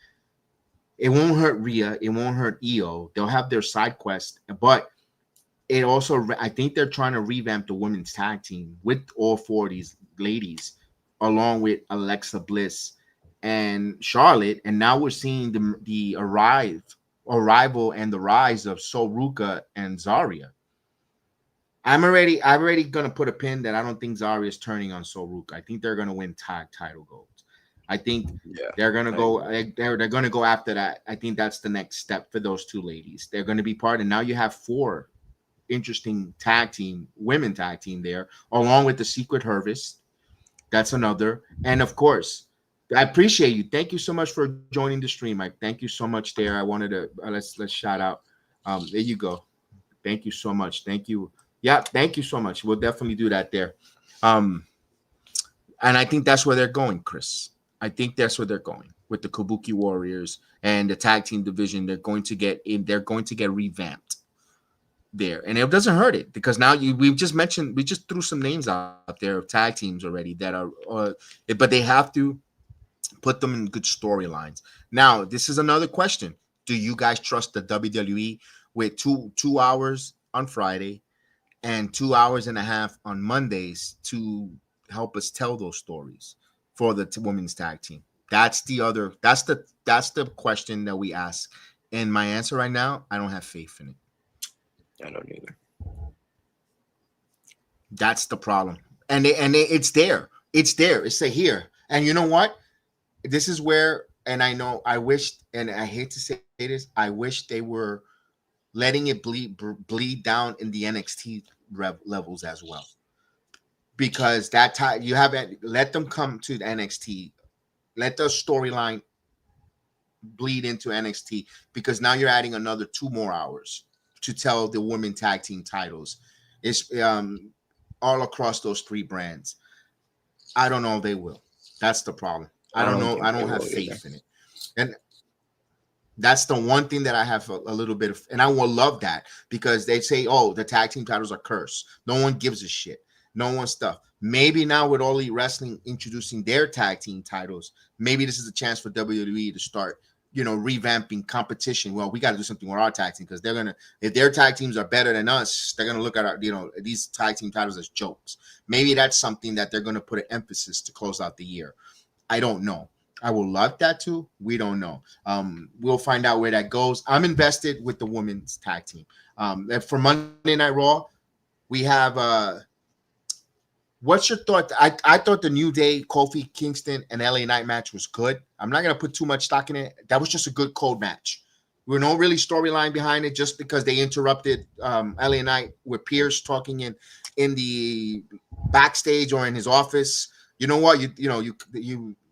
it won't hurt Rhea, it won't hurt Io. They'll have their side quest, but it also, I think they're trying to revamp the women's tag team with all four of these ladies, along with Alexa Bliss and Charlotte, and now we're seeing the arrival and the rise of Sol Ruka and Zarya. I'm already gonna put a pin that I don't think Zarya is turning on Sol Ruka. I think they're gonna win tag title golds. I think they're gonna go. They're gonna go after that. I think that's the next step for those two ladies. They're gonna be part, and now you have four interesting women tag team there, along with the Secret Harvest. That's another, and of course, I appreciate you. Thank you so much for joining the stream, Mike. Thank you so much. There, I wanted to let's shout out. There you go. Thank you so much. Thank you. Yeah, thank you so much. We'll definitely do that there. And I think that's where they're going, Chris. I think that's where they're going with the Kabuki Warriors and the tag team division. They're going to get revamped there. And it doesn't hurt it, because now we just threw some names out there of tag teams already that are but they have to put them in good storylines. Now, this is another question. Do you guys trust the WWE with two hours on Friday and 2 hours and a half on Mondays to help us tell those stories for the women's tag team? That's the question that we ask. And my answer right now, I don't have faith in it. I don't either. That's the problem. And it's there. It's there. It's here. And you know what? This is where, and I know I wish, and I hate to say this, I wish they were letting it bleed down in the NXT levels as well. Because you haven't let them come to the NXT, let the storyline bleed into NXT, because now you're adding another 2 more hours to tell the women tag team titles. It's all across those 3 brands. I don't know if they will. That's the problem. I don't know. I don't have faith in it. And that's the one thing that I have a little bit of, and I will love that, because they say, oh, the tag team titles are cursed. No one gives a shit. No one stuff. Maybe now with All Elite Wrestling introducing their tag team titles, maybe this is a chance for WWE to start, revamping competition. Well, we got to do something with our tag team, because they're going to, if their tag teams are better than us, they're going to look at our, these tag team titles as jokes. Maybe that's something that they're going to put an emphasis to close out the year. I don't know. I will love that too. We don't know. We'll find out where that goes. I'm invested with the women's tag team. For Monday Night Raw, we have what's your thought? I thought the New Day, Kofi Kingston, and LA Knight match was good. I'm not going to put too much stock in it. That was just a good cold match. There was no really storyline behind it, just because they interrupted LA Knight with Pierce talking in the backstage or in his office. You know what?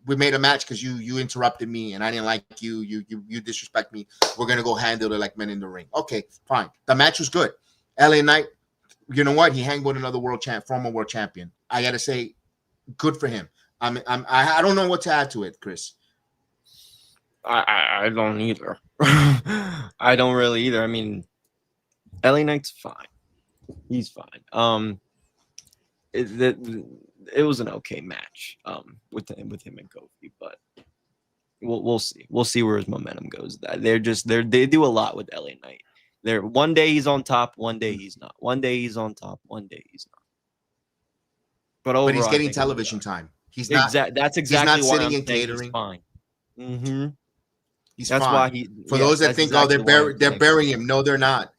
We made a match because you interrupted me and I didn't like you. You disrespect me. We're going to go handle it like men in the ring. Okay, fine. The match was good. LA Knight, you know what? He hanged with another former world champion. I got to say, good for him. I don't know what to add to it, Chris. I don't either. I don't really either. I mean, LA Knight's fine. He's fine. It was an okay match with him and Kofi, but we'll see. We'll see where his momentum goes. They do a lot with LA Knight. One day he's on top, one day he's not. One day he's on top, one day he's not. But overall, he's getting television time. He's not. That's exactly he's not why sitting I'm and catering. He's fine. Mm-hmm. That's fine. Why for those that think, exactly they're burying him. No, they're not.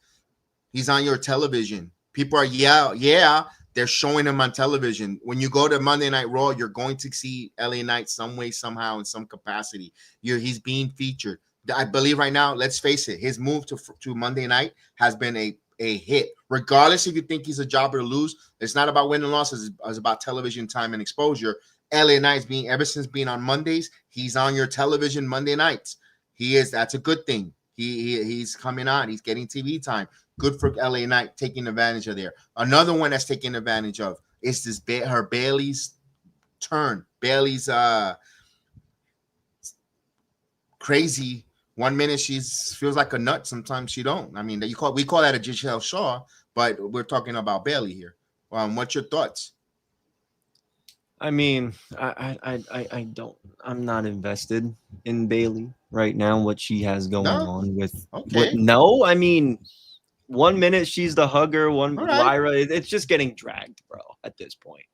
He's on your television. People are yeah. They're showing him on television. When you go to Monday Night Raw, you're going to see LA Knight some way, somehow, in some capacity. He's being featured. I believe right now, let's face it, his move to Monday Night has been a hit. Regardless if you think he's a jobber to lose, it's not about win and loss. It's about television time and exposure. LA Knight's ever since being on Mondays, he's on your television Monday nights. That's a good thing. He's coming on. He's getting TV time. Good for LA Knight taking advantage of there. Another one that's taking advantage of is this Bayley's turn. Bayley's crazy. 1 minute she feels like a nut. Sometimes she don't. I mean, we call that a Giselle Shaw, but we're talking about Bayley here. What's your thoughts? I mean, I don't. I'm not invested in Bayley right now. What she has going on with. Okay. No, I mean. 1 minute she's the hugger, right. Lyra. It's just getting dragged, bro. At this point,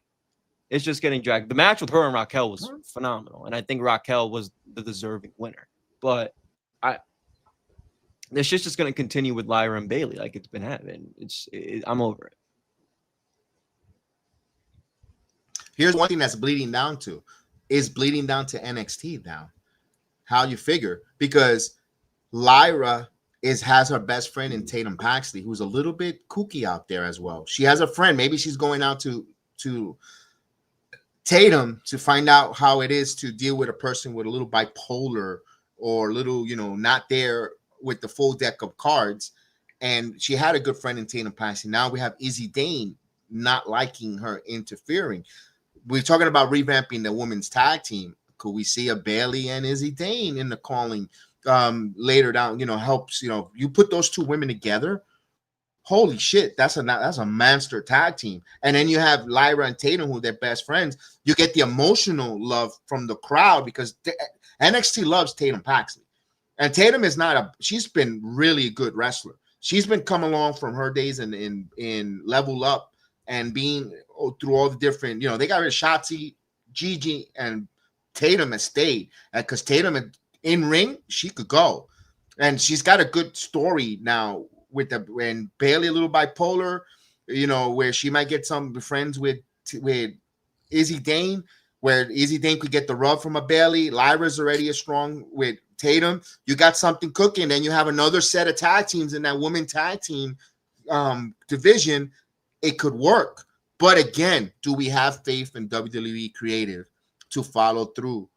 it's just getting dragged. The match with her and Raquel was phenomenal, and I think Raquel was the deserving winner. But this shit's just going to continue with Lyra and Bayley like it's been happening. I'm over it. Here's one thing that's bleeding down to NXT now. How you figure, because Lyra has her best friend in Tatum Paxley, who's a little bit kooky out there as well. She has a friend. Maybe she's going out to Tatum to find out how it is to deal with a person with a little bipolar or a little, not there with the full deck of cards. And she had a good friend in Tatum Paxley. Now we have Izzy Dane not liking her interfering. We're talking about revamping the women's tag team. Could we see a Bayley and Izzy Dane in the calling? Later down, helps, you put those two women together, holy shit, that's a monster tag team. And then you have Lyra and Tatum, who they're best friends. You get the emotional love from the crowd because NXT loves Tatum Paxley, and Tatum is she's been really a good wrestler. She's been coming along from her days in Level Up and being through all the different, they got rid of Shotzi, Gigi, and Tatum has stayed because Tatum in ring, she could go, and she's got a good story now when Bayley a little bipolar, where she might get some friends with Izzy Dane, where Izzy Dane could get the rub from a Bayley. Lyra's already strong with Tatum. You got something cooking. Then you have another set of tag teams in that woman tag team division. it could work. But again, do we have faith in WWE creative to follow through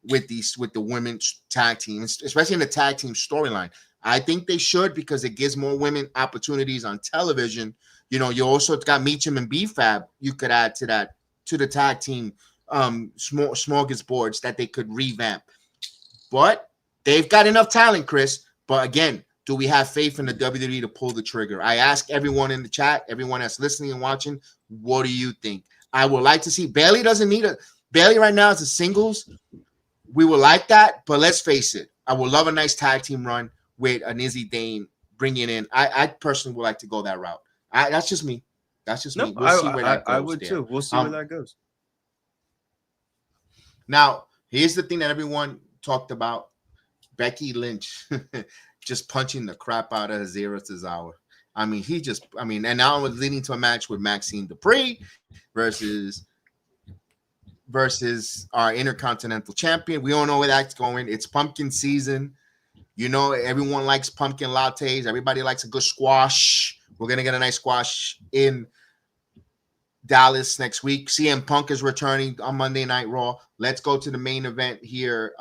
with the women's tag teams, especially in the tag team storyline? I think they should, because it gives more women opportunities on television. You know, you also got Meacham and BFAB you could add to that, to the tag team smorgasbords that they could revamp. But they've got enough talent, Chris. But again, do we have faith in the WWE to pull the trigger? I ask everyone in the chat, everyone that's listening and watching, what do you think? I would like to see Bayley Bayley right now is a singles. We would like that, but let's face it. I would love a nice tag team run with an Izzy Dane bringing in. I personally would like to go that route. That's just me. That's just me. We'll see where that goes. I would too. We'll see where that goes. Now, here's the thing that everyone talked about. Becky Lynch just punching the crap out of Zero Tozawa. I mean, and now it was leading to a match with Maxine Dupree versus our Intercontinental Champion. We don't know where that's going. It's pumpkin season. You know, everyone likes pumpkin lattes. Everybody likes a good squash. We're going to get a nice squash in Dallas next week. CM Punk is returning on Monday Night Raw. Let's go to the main event here,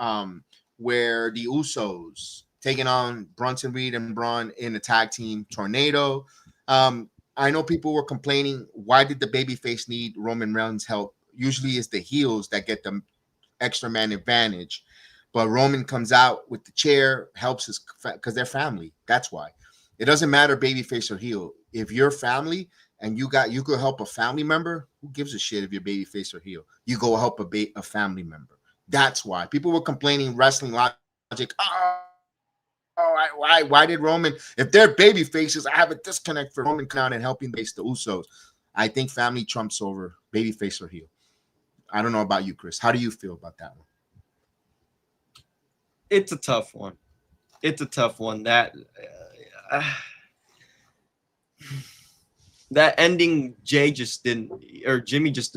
where the Usos taking on Bronson Reed and Braun in a tag team tornado. I know people were complaining, why did the babyface need Roman Reigns' help? Usually it's the heels that get the extra man advantage. But Roman comes out with the chair, helps us because they're family. That's why. It doesn't matter babyface or heel. If you're family and you could help a family member, who gives a shit if you're babyface or heel? You go help a family member. That's why. People were complaining, wrestling logic. Why did Roman, if they're baby faces, I have a disconnect for Roman coming out and helping base the Usos. I think family trumps over baby face or heel. I don't know about you, Chris. How do you feel about that one? It's a tough one. It's a tough one. That ending, Jimmy just did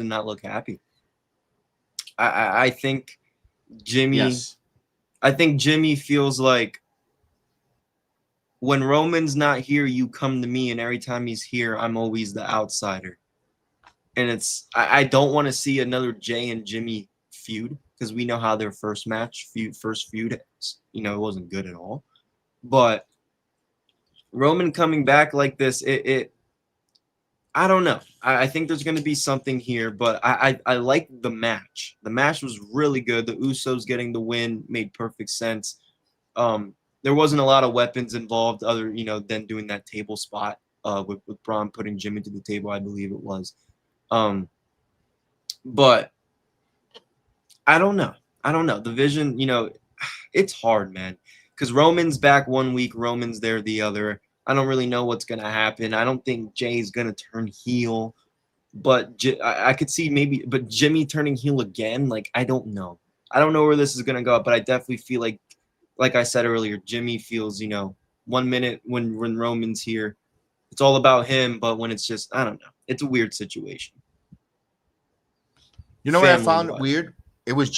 not look happy. I think Jimmy, yes. I think Jimmy feels like when Roman's not here, you come to me, and every time he's here, I'm always the outsider. And I don't want to see another Jay and Jimmy feud, because we know how their first feud, it wasn't good at all. But Roman coming back like this, I don't know. I think there's going to be something here, but I like the match. The match was really good. The Usos getting the win made perfect sense. There wasn't a lot of weapons involved other, than doing that table spot with Braun putting Jimmy to the table, I believe it was. But I don't know. The vision, it's hard, man, because Roman's back one week, Roman's there the other. I don't really know what's going to happen. I don't think Jay's going to turn heel, but I could see maybe, but Jimmy turning heel again, I don't know. I don't know where this is going to go, but I definitely feel like I said earlier, Jimmy feels, 1 minute when Roman's here, it's all about him, but when it's just, I don't know. It's a weird situation. You know what I found weird? It was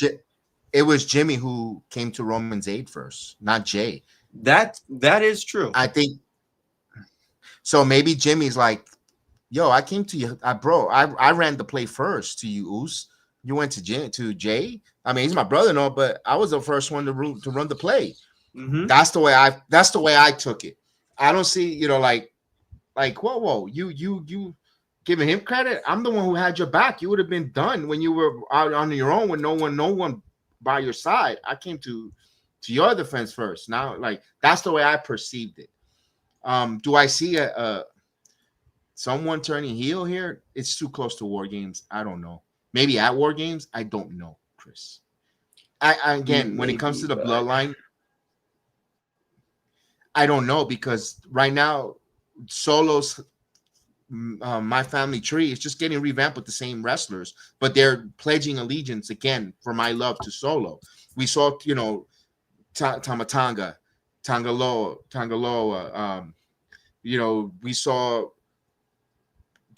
Jimmy who came to Roman's aid first, not Jay. That is true. I think so. Maybe Jimmy's like, yo, I came to you, bro. I ran the play first to you, Oos. You went to Jay. I mean, he's my brother, no, but I was the first one to run the play. Mm-hmm. That's the way I took it. I don't see, whoa, you giving him credit. I'm the one who had your back. You would have been done when you were out on your own with no one by your side. I came to your defense first. Now, that's the way I perceived it. Do I see someone turning heel here? It's too close to War Games. I don't know. Maybe at War Games. I don't know, Chris. When it comes to the bloodline, I don't know, because right now Solo's My Family Tree is just getting revamped with the same wrestlers, but they're pledging allegiance again for My Love to Solo. We saw, Tamatanga, Tangaloa, we saw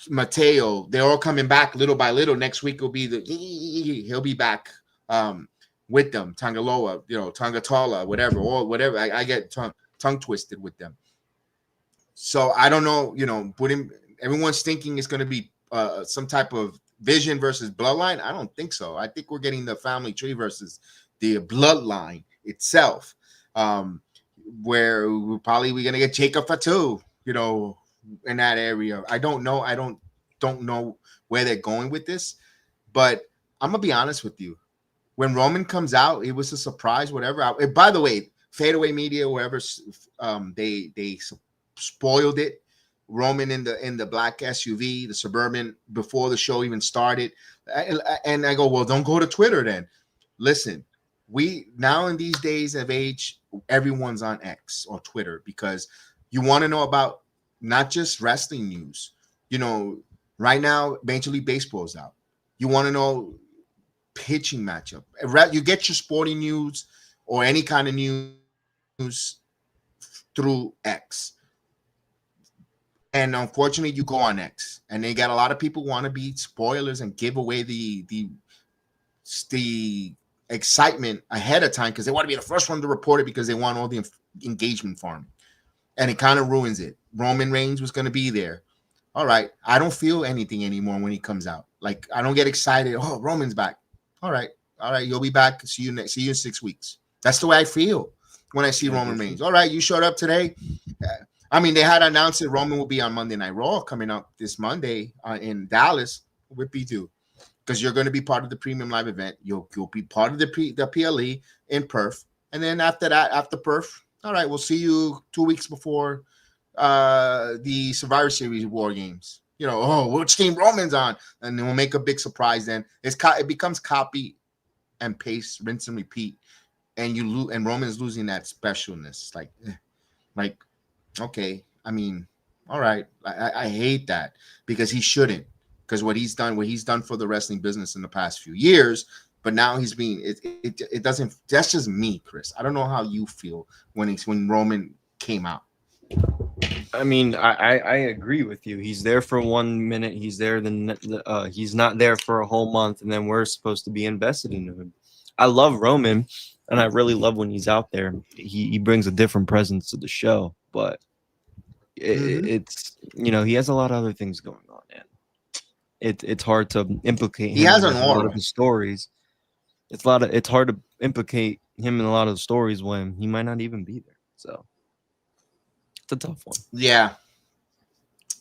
Mateo. They're all coming back little by little. Next week will be he'll be back with them. Tangaloa, Tangatala, whatever. I get tongue twisted with them. So I don't know, everyone's thinking it's going to be some type of Vision versus Bloodline. I don't think so. I think we're getting the family tree versus the Bloodline itself, where we're going to get Jacob Fatu, in that area. I don't know. I don't know where they're going with this, but I'm gonna be honest with you. When Roman comes out, it was a surprise. Whatever. By the way, Fadeaway Media, whoever, they spoiled it. Roman in the black SUV, the Suburban, before the show even started, and I go, well, don't go to Twitter then. Listen, we now in these days of age, everyone's on X or Twitter because you want to know about not just wrestling news. Right now, Major League Baseball is out. You want to know pitching matchup. You get your sporting news or any kind of news through X. And unfortunately, you go on X, and they got a lot of people want to be spoilers and give away the excitement ahead of time because they want to be the first one to report it because they want all the engagement for them. And it kind of ruins it. Roman Reigns was going to be there. All right. I don't feel anything anymore when he comes out. Like, I don't get excited. Oh, Roman's back. All right. You'll be back. See you in 6 weeks. That's the way I feel when I see Roman Reigns. All right. You showed up today. They had announced that Roman will be on Monday Night Raw coming up this Monday in Dallas with B2 because you're going to be part of the premium live event. You'll be part of the PLE in Perth. And then after that, after Perth, all right, we'll see you 2 weeks before the Survivor Series War Games. Which team Roman's on, and then we'll make a big surprise. Then it becomes copy and paste, rinse and repeat, and you lose. And Roman's losing that specialness. Like, okay, all right. I hate that because he shouldn't. Because what he's done for the wrestling business in the past few years. But now he's being it doesn't. That's just me, Chris. I don't know how you feel when Roman came out. I agree with you. He's there for 1 minute. He's there. Then he's not there for a whole month, and then we're supposed to be invested in him. I love Roman, and I really love when he's out there. He brings a different presence to the show, but it's he has a lot of other things going on, and it's hard to implicate him. He has a lot of the stories. It's hard to implicate him in a lot of the stories when he might not even be there. So it's a tough one. Yeah,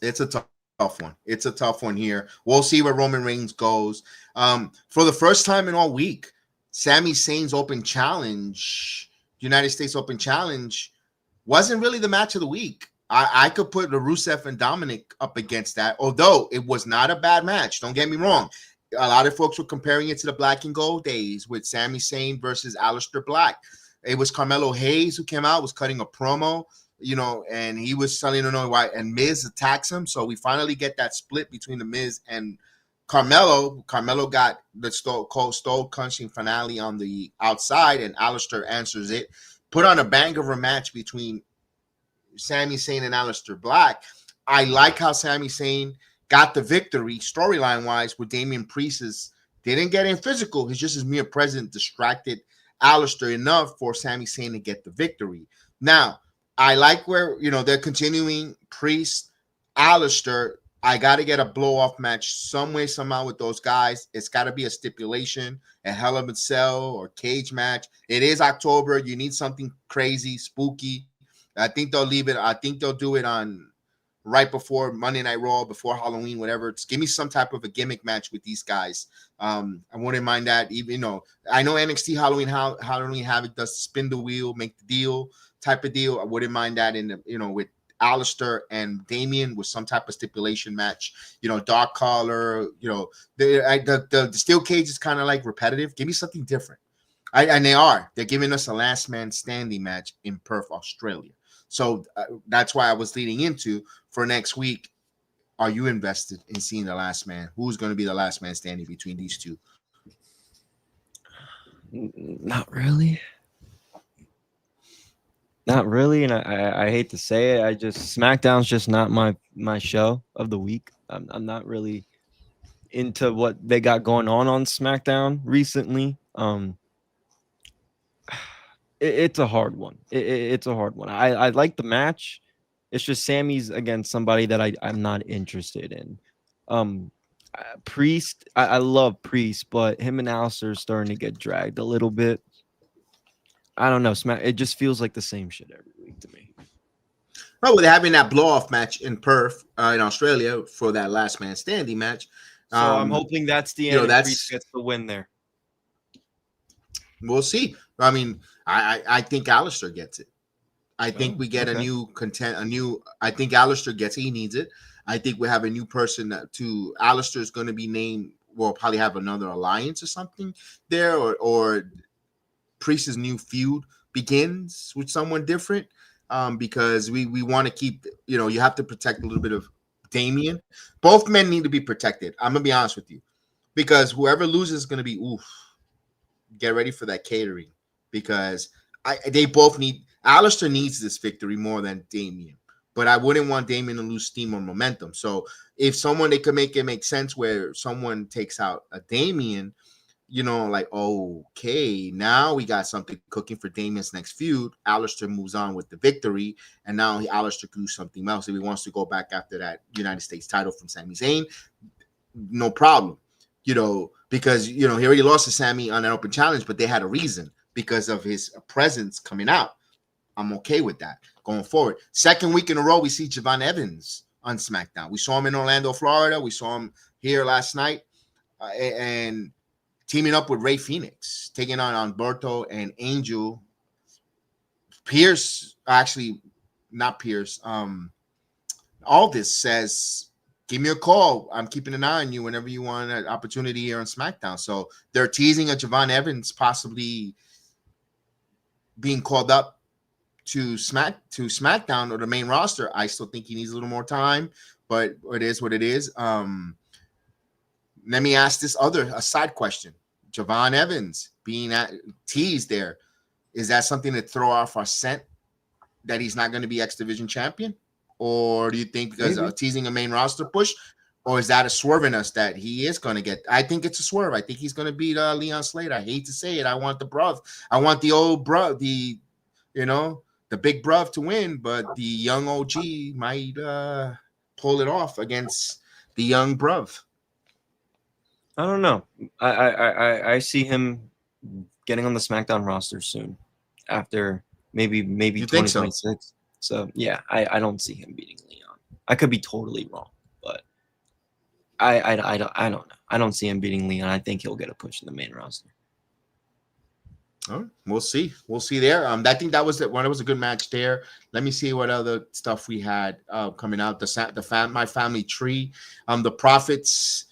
it's a tough one. It's a tough one here. We'll see where Roman Reigns goes. For the first time in all week, Sami Zayn's Open Challenge, United States Open Challenge, wasn't really the match of the week. I could put the Rusev and Dominic up against that, although it was not a bad match. Don't get me wrong. A lot of folks were comparing it to the Black and Gold days with Sami Zayn versus Aleister Black. It was Carmelo Hayes who came out, was cutting a promo, and he was telling why. And Miz attacks him, so we finally get that split between the Miz and Carmelo. Carmelo got the Stone Punching finale on the outside, and Aleister answers it. Put on a banger of a match between Sami Zayn and Aleister Black. I like how Sami Zayn got the victory storyline-wise with Damian Priest. Didn't get in physical. He's just his mere presence distracted Aleister enough for Sami Zayn to get the victory. Now, I like where, they're continuing Priest, Aleister. I got to get a blow-off match some way, somehow with those guys. It's got to be a stipulation, a Hell in a Cell or cage match. It is October. You need something crazy, spooky. I think they'll leave it. I think they'll do it on right before Monday Night Raw, before Halloween, whatever. Just give me some type of a gimmick match with these guys. I wouldn't mind that. Even I know NXT Halloween Havoc does spin the wheel, make the deal type of deal. I wouldn't mind that in the with Aleister and Damian with some type of stipulation match. Dark collar. The steel cage is kind of like repetitive. Give me something different. They're giving us a last man standing match in Perth, Australia. So that's why I was leading into for next week. Are you invested in seeing the last man? Who's going to be the last man standing between these two? Not really. And I hate to say it. SmackDown's just not my show of the week. I'm not really into what they got going on SmackDown recently. It's a hard one. It's a hard one. I like the match. It's just Sammy's against somebody that I'm not interested in. Priest, I love Priest, but him and Alistair are starting to get dragged a little bit. I don't know. It just feels like the same shit every week to me. Oh, well, they're having that blow-off match in Perth, in Australia, for that last man standing match. So I'm hoping that's the end. Priest gets the win there. We'll see. I mean, I think Alistair gets it. I think we get a new content, I think Alistair gets it. He needs it. I think we have a new person Alistair is going to be named. We'll probably have another alliance or something there, or Priest's new feud begins with someone different, because we want to keep, you have to protect a little bit of Damian. Both men need to be protected. I'm going to be honest with you, because whoever loses is going to be, get ready for that catering, because they both need. Alistair needs this victory more than Damian, but I wouldn't want Damian to lose steam or momentum. So if someone, they could make it make sense where someone takes out a Damian, like, okay, now we got something cooking for Damian's next feud. Alistair moves on with the victory, and now Alistair can do something else. If he wants to go back after that United States title from Sami Zayn, no problem. Because he already lost to Sami on an open challenge, but they had a reason because of his presence coming out. I'm okay with that going forward. Second week in a row, we see Javon Evans on SmackDown. We saw him in Orlando, Florida. We saw him here last night, and teaming up with Rey Fenix, taking on Humberto and Angel. Pierce, actually, not Pierce. Aldis says, give me a call. I'm keeping an eye on you whenever you want an opportunity here on SmackDown. So they're teasing a Javon Evans possibly being called up to SmackDown or the main roster. I still think he needs a little more time, but it is what it is. Let me ask this a side question. Javon Evans being teased there, is that something to throw off our scent that he's not going to be X Division champion? Or do you think because teasing a main roster push, or is that a swerve in us that he is going to get? I think it's a swerve. I think he's going to beat Leon Slater. I hate to say it. I want the bruv. I want the old bruv, the big bruv to win, but the young OG might pull it off against the young bruv. I don't know. I see him getting on the SmackDown roster soon, after maybe 2026. So yeah, I don't see him beating Leon. I could be totally wrong, but I don't know. I don't see him beating Leon. I think he'll get a push in the main roster. All right, we'll see. We'll see there. I think that was a good match there. Let me see what other stuff we had coming out. My family tree. The Prophets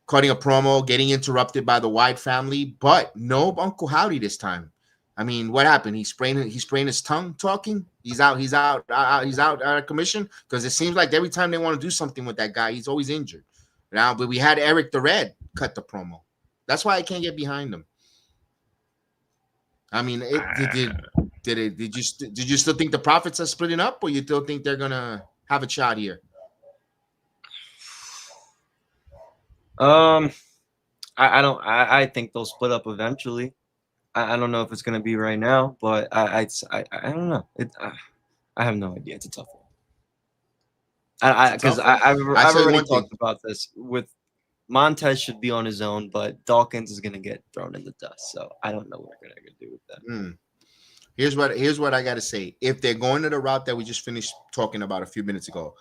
cutting a promo, getting interrupted by the Wyatt family, but no Uncle Howdy this time. I mean, what happened? He sprained his tongue talking. He's out of commission, because it seems like every time they want to do something with that guy, he's always injured. Now, but we had Eric the Red cut the promo. That's why I can't get behind him. I mean, did you still think the Prophets are splitting up, or you still think they're gonna have a shot here? I don't. I think they'll split up eventually. I don't know if it's gonna be right now, but I don't know. I have no idea. It's a tough one. Because I've already talked about this with Montez should be on his own, but Dawkins is gonna get thrown in the dust. So I don't know what we're gonna do with that. Here's what I gotta say. If they're going to the route that we just finished talking about a few minutes ago,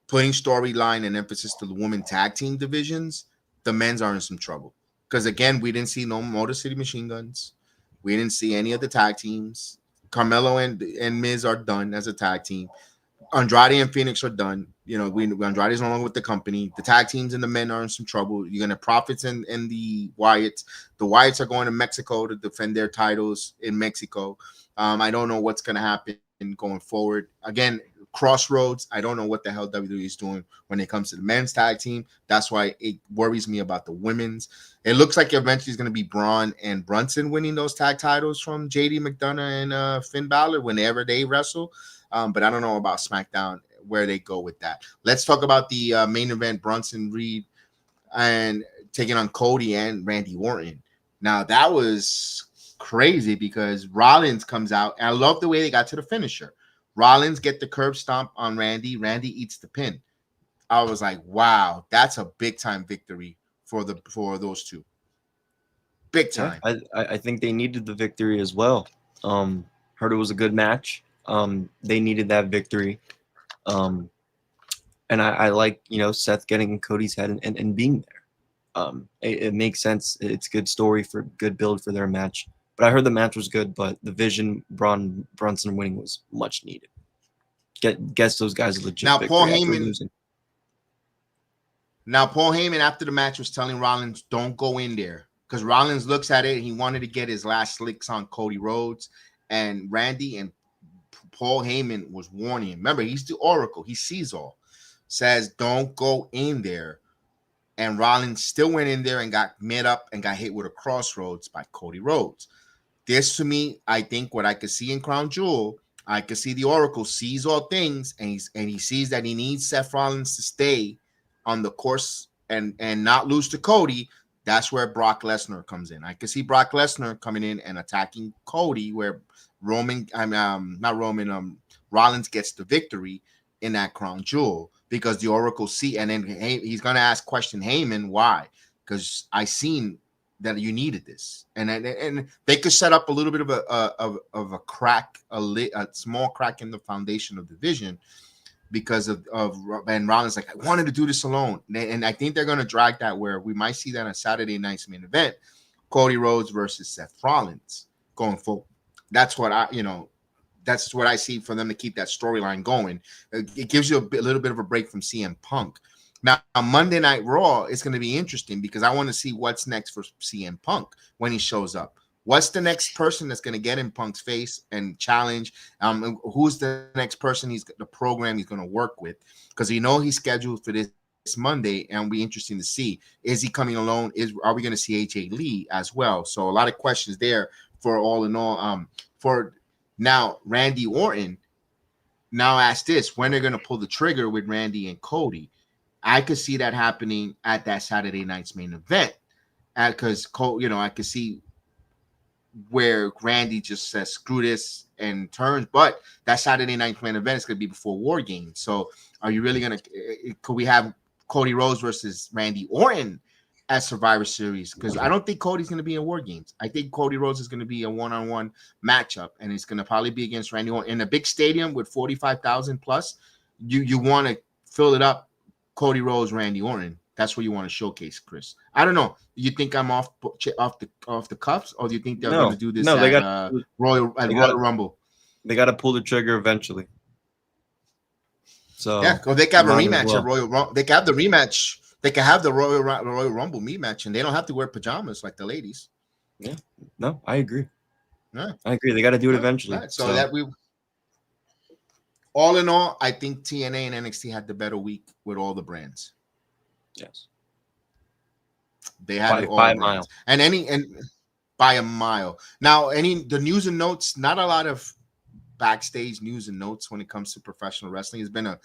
putting storyline and emphasis to the women tag team divisions, the men's are in some trouble. Because again, we didn't see no Motor City Machine Guns. We didn't see any of the tag teams. Carmelo and Miz are done as a tag team. Andrade and Phoenix are done. Andrade is no longer with the company. The tag teams and the men are in some trouble. You're gonna Profits and the Wyatts. The Wyatts are going to Mexico to defend their titles in Mexico. I don't know what's gonna happen going forward. Again, crossroads. I don't know what the hell WWE is doing when it comes to the men's tag team. That's why it worries me about the women's. It looks like eventually it's going to be Braun and Brunson winning those tag titles from JD McDonough and Finn Balor whenever they wrestle. But I don't know about SmackDown, where they go with that. Let's talk about the main event, Bronson Reed and taking on Cody and Randy Orton. Now, that was crazy because Rollins comes out, and I love the way they got to the finisher. Rollins get the curb stomp on Randy. Randy eats the pin. I was like, wow, that's a big time victory for those two. Big time. Yeah, I think they needed the victory as well. Heard it was a good match. They needed that victory. And I like, Seth getting in Cody's head and being there. It makes sense. It's good story for good build for their match. But I heard the match was good, but the Vision Brunson winning was much needed. Guess those guys a legit Now victory Paul after Heyman. losing. Now Paul Heyman after the match was telling Rollins, "Don't go in there," because Rollins looks at it. He wanted to get his last licks on Cody Rhodes and Randy, and Paul Heyman was warning him. Remember, he's the Oracle. He sees all. Says, "Don't go in there." And Rollins still went in there and got mid up and got hit with a crossroads by Cody Rhodes. This to me, I think what I could see in Crown Jewel, I could see the Oracle sees all things, and he sees that he needs Seth Rollins to stay on the course and not lose to Cody. That's where Brock Lesnar comes in. I could see Brock Lesnar coming in and attacking Cody, where Rollins gets the victory in that Crown Jewel, because the Oracle see, and then he's gonna question Heyman why, because I seen that you needed this, and they could set up a little bit of a crack, a small crack in the foundation of the Vision, because of and Rollins like, I wanted to do this alone, and I think they're gonna drag that where we might see that on Saturday night's main event, Cody Rhodes versus Seth Rollins going forward. That's what that's what I see for them to keep that storyline going. It gives you a little bit of a break from CM Punk. Now, on Monday Night Raw, it's going to be interesting because I want to see what's next for CM Punk when he shows up. What's the next person that's going to get in Punk's face and challenge? Who's the next person the program he's going to work with? Because he's scheduled for this Monday, and it'll be interesting to see. Is he coming alone? Are we going to see AJ Lee as well? So a lot of questions there for all in all. For now, Randy Orton now asked this, when they're going to pull the trigger with Randy and Cody. I could see that happening at that Saturday night's main event, because I could see where Randy just says screw this and turns. But that Saturday night's main event is going to be before War Games. So are you really going to? Could we have Cody Rhodes versus Randy Orton at Survivor Series? Because I don't think Cody's going to be in War Games. I think Cody Rhodes is going to be a one-on-one matchup, and it's going to probably be against Randy Orton in a big stadium with 45,000 plus. You want to fill it up. Cody Rhodes, Randy Orton. That's what you want to showcase, Chris. I don't know. Do you think I'm off the cuffs, or do you think they're going to do this at Royal Rumble? They got to pull the trigger eventually. So yeah, they can have a rematch at Royal Rumble. They can have the rematch. They can have the Royal Rumble rematch, and they don't have to wear pajamas like the ladies. Yeah, no, I agree. Yeah, I agree. They got to do it eventually. Right. So that we. All in all, I think TNA and NXT had the better week with all the brands. Yes, they had by a mile, and by a mile. Now, the news and notes, not a lot of backstage news and notes when it comes to professional wrestling. It's been a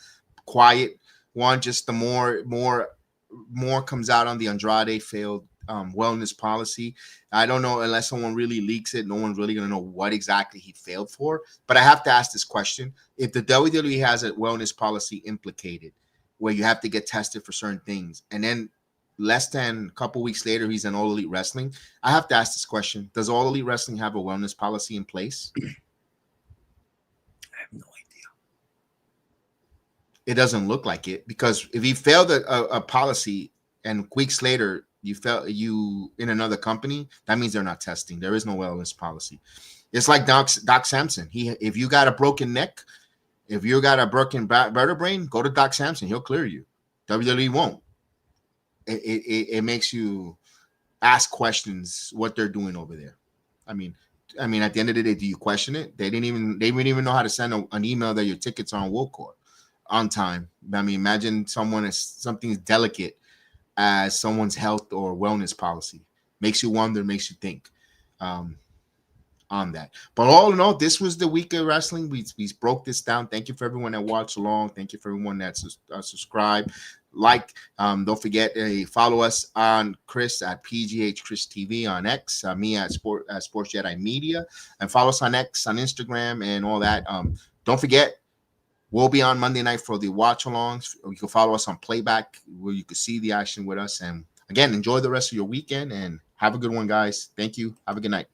quiet one. Just the more comes out on the Andrade failed wellness policy. I don't know, unless someone really leaks it, no one's really going to know what exactly he failed for. But I have to ask this question. If the WWE has a wellness policy implicated where you have to get tested for certain things, and then less than a couple weeks later, he's in All Elite Wrestling, I have to ask this question. Does All Elite Wrestling have a wellness policy in place? I have no idea. It doesn't look like it, because if he failed a policy and weeks later you in another company, that means they're not testing. There is no wellness policy. It's like Doc Samson. If you got a broken neck, if you got a broken vertebrae, go to Doc Samson. He'll clear you. WWE won't. It makes you ask questions what they're doing over there. I mean, at the end of the day, do you question it? They didn't even know how to send an email that your tickets are on Worldcourt on time. I mean, imagine something as delicate as someone's health or wellness policy. Makes you wonder, makes you think on that. But all in all, this was the week of wrestling. We broke this down. Thank you for everyone that watched along. Thank you for everyone that subscribed. Don't forget, follow us on Chris at PGH Chris TV on X, me at Sports Jedi Media, and follow us on X, on Instagram, and all that. Don't forget, we'll be on Monday night for the watch-alongs. You can follow us on Playback, where you can see the action with us. And again, enjoy the rest of your weekend and have a good one, guys. Thank you. Have a good night.